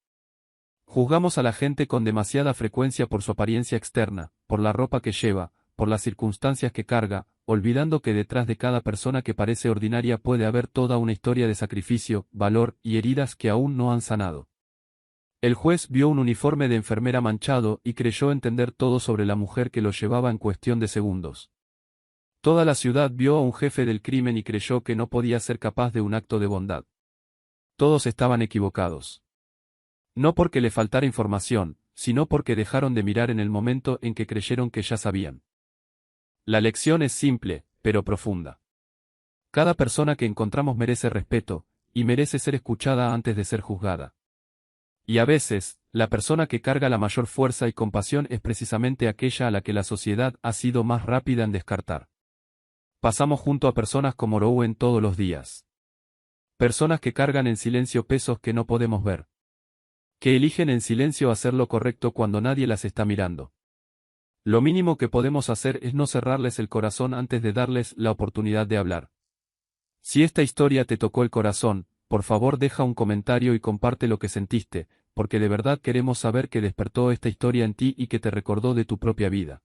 S1: Juzgamos a la gente con demasiada frecuencia por su apariencia externa, por la ropa que lleva, por las circunstancias que carga, olvidando que detrás de cada persona que parece ordinaria puede haber toda una historia de sacrificio, valor y heridas que aún no han sanado. El juez vio un uniforme de enfermera manchado y creyó entender todo sobre la mujer que lo llevaba en cuestión de segundos. Toda la ciudad vio a un jefe del crimen y creyó que no podía ser capaz de un acto de bondad. Todos estaban equivocados. No porque le faltara información, sino porque dejaron de mirar en el momento en que creyeron que ya sabían. La lección es simple, pero profunda. Cada persona que encontramos merece respeto, y merece ser escuchada antes de ser juzgada. Y a veces, la persona que carga la mayor fuerza y compasión es precisamente aquella a la que la sociedad ha sido más rápida en descartar. Pasamos junto a personas como Rowan todos los días. Personas que cargan en silencio pesos que no podemos ver. Que eligen en silencio hacer lo correcto cuando nadie las está mirando. Lo mínimo que podemos hacer es no cerrarles el corazón antes de darles la oportunidad de hablar. Si esta historia te tocó el corazón, por favor deja un comentario y comparte lo que sentiste, porque de verdad queremos saber qué despertó esta historia en ti y que te recordó de tu propia vida.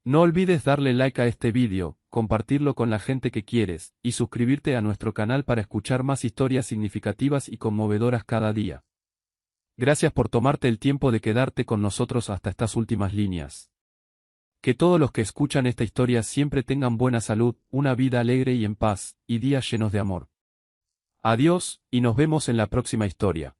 S1: No olvides darle like a este vídeo, compartirlo con la gente que quieres, y suscribirte a nuestro canal para escuchar más historias significativas y conmovedoras cada día. Gracias por tomarte el tiempo de quedarte con nosotros hasta estas últimas líneas. Que todos los que escuchan esta historia siempre tengan buena salud, una vida alegre y en paz, y días llenos de amor. Adiós, y nos vemos en la próxima historia.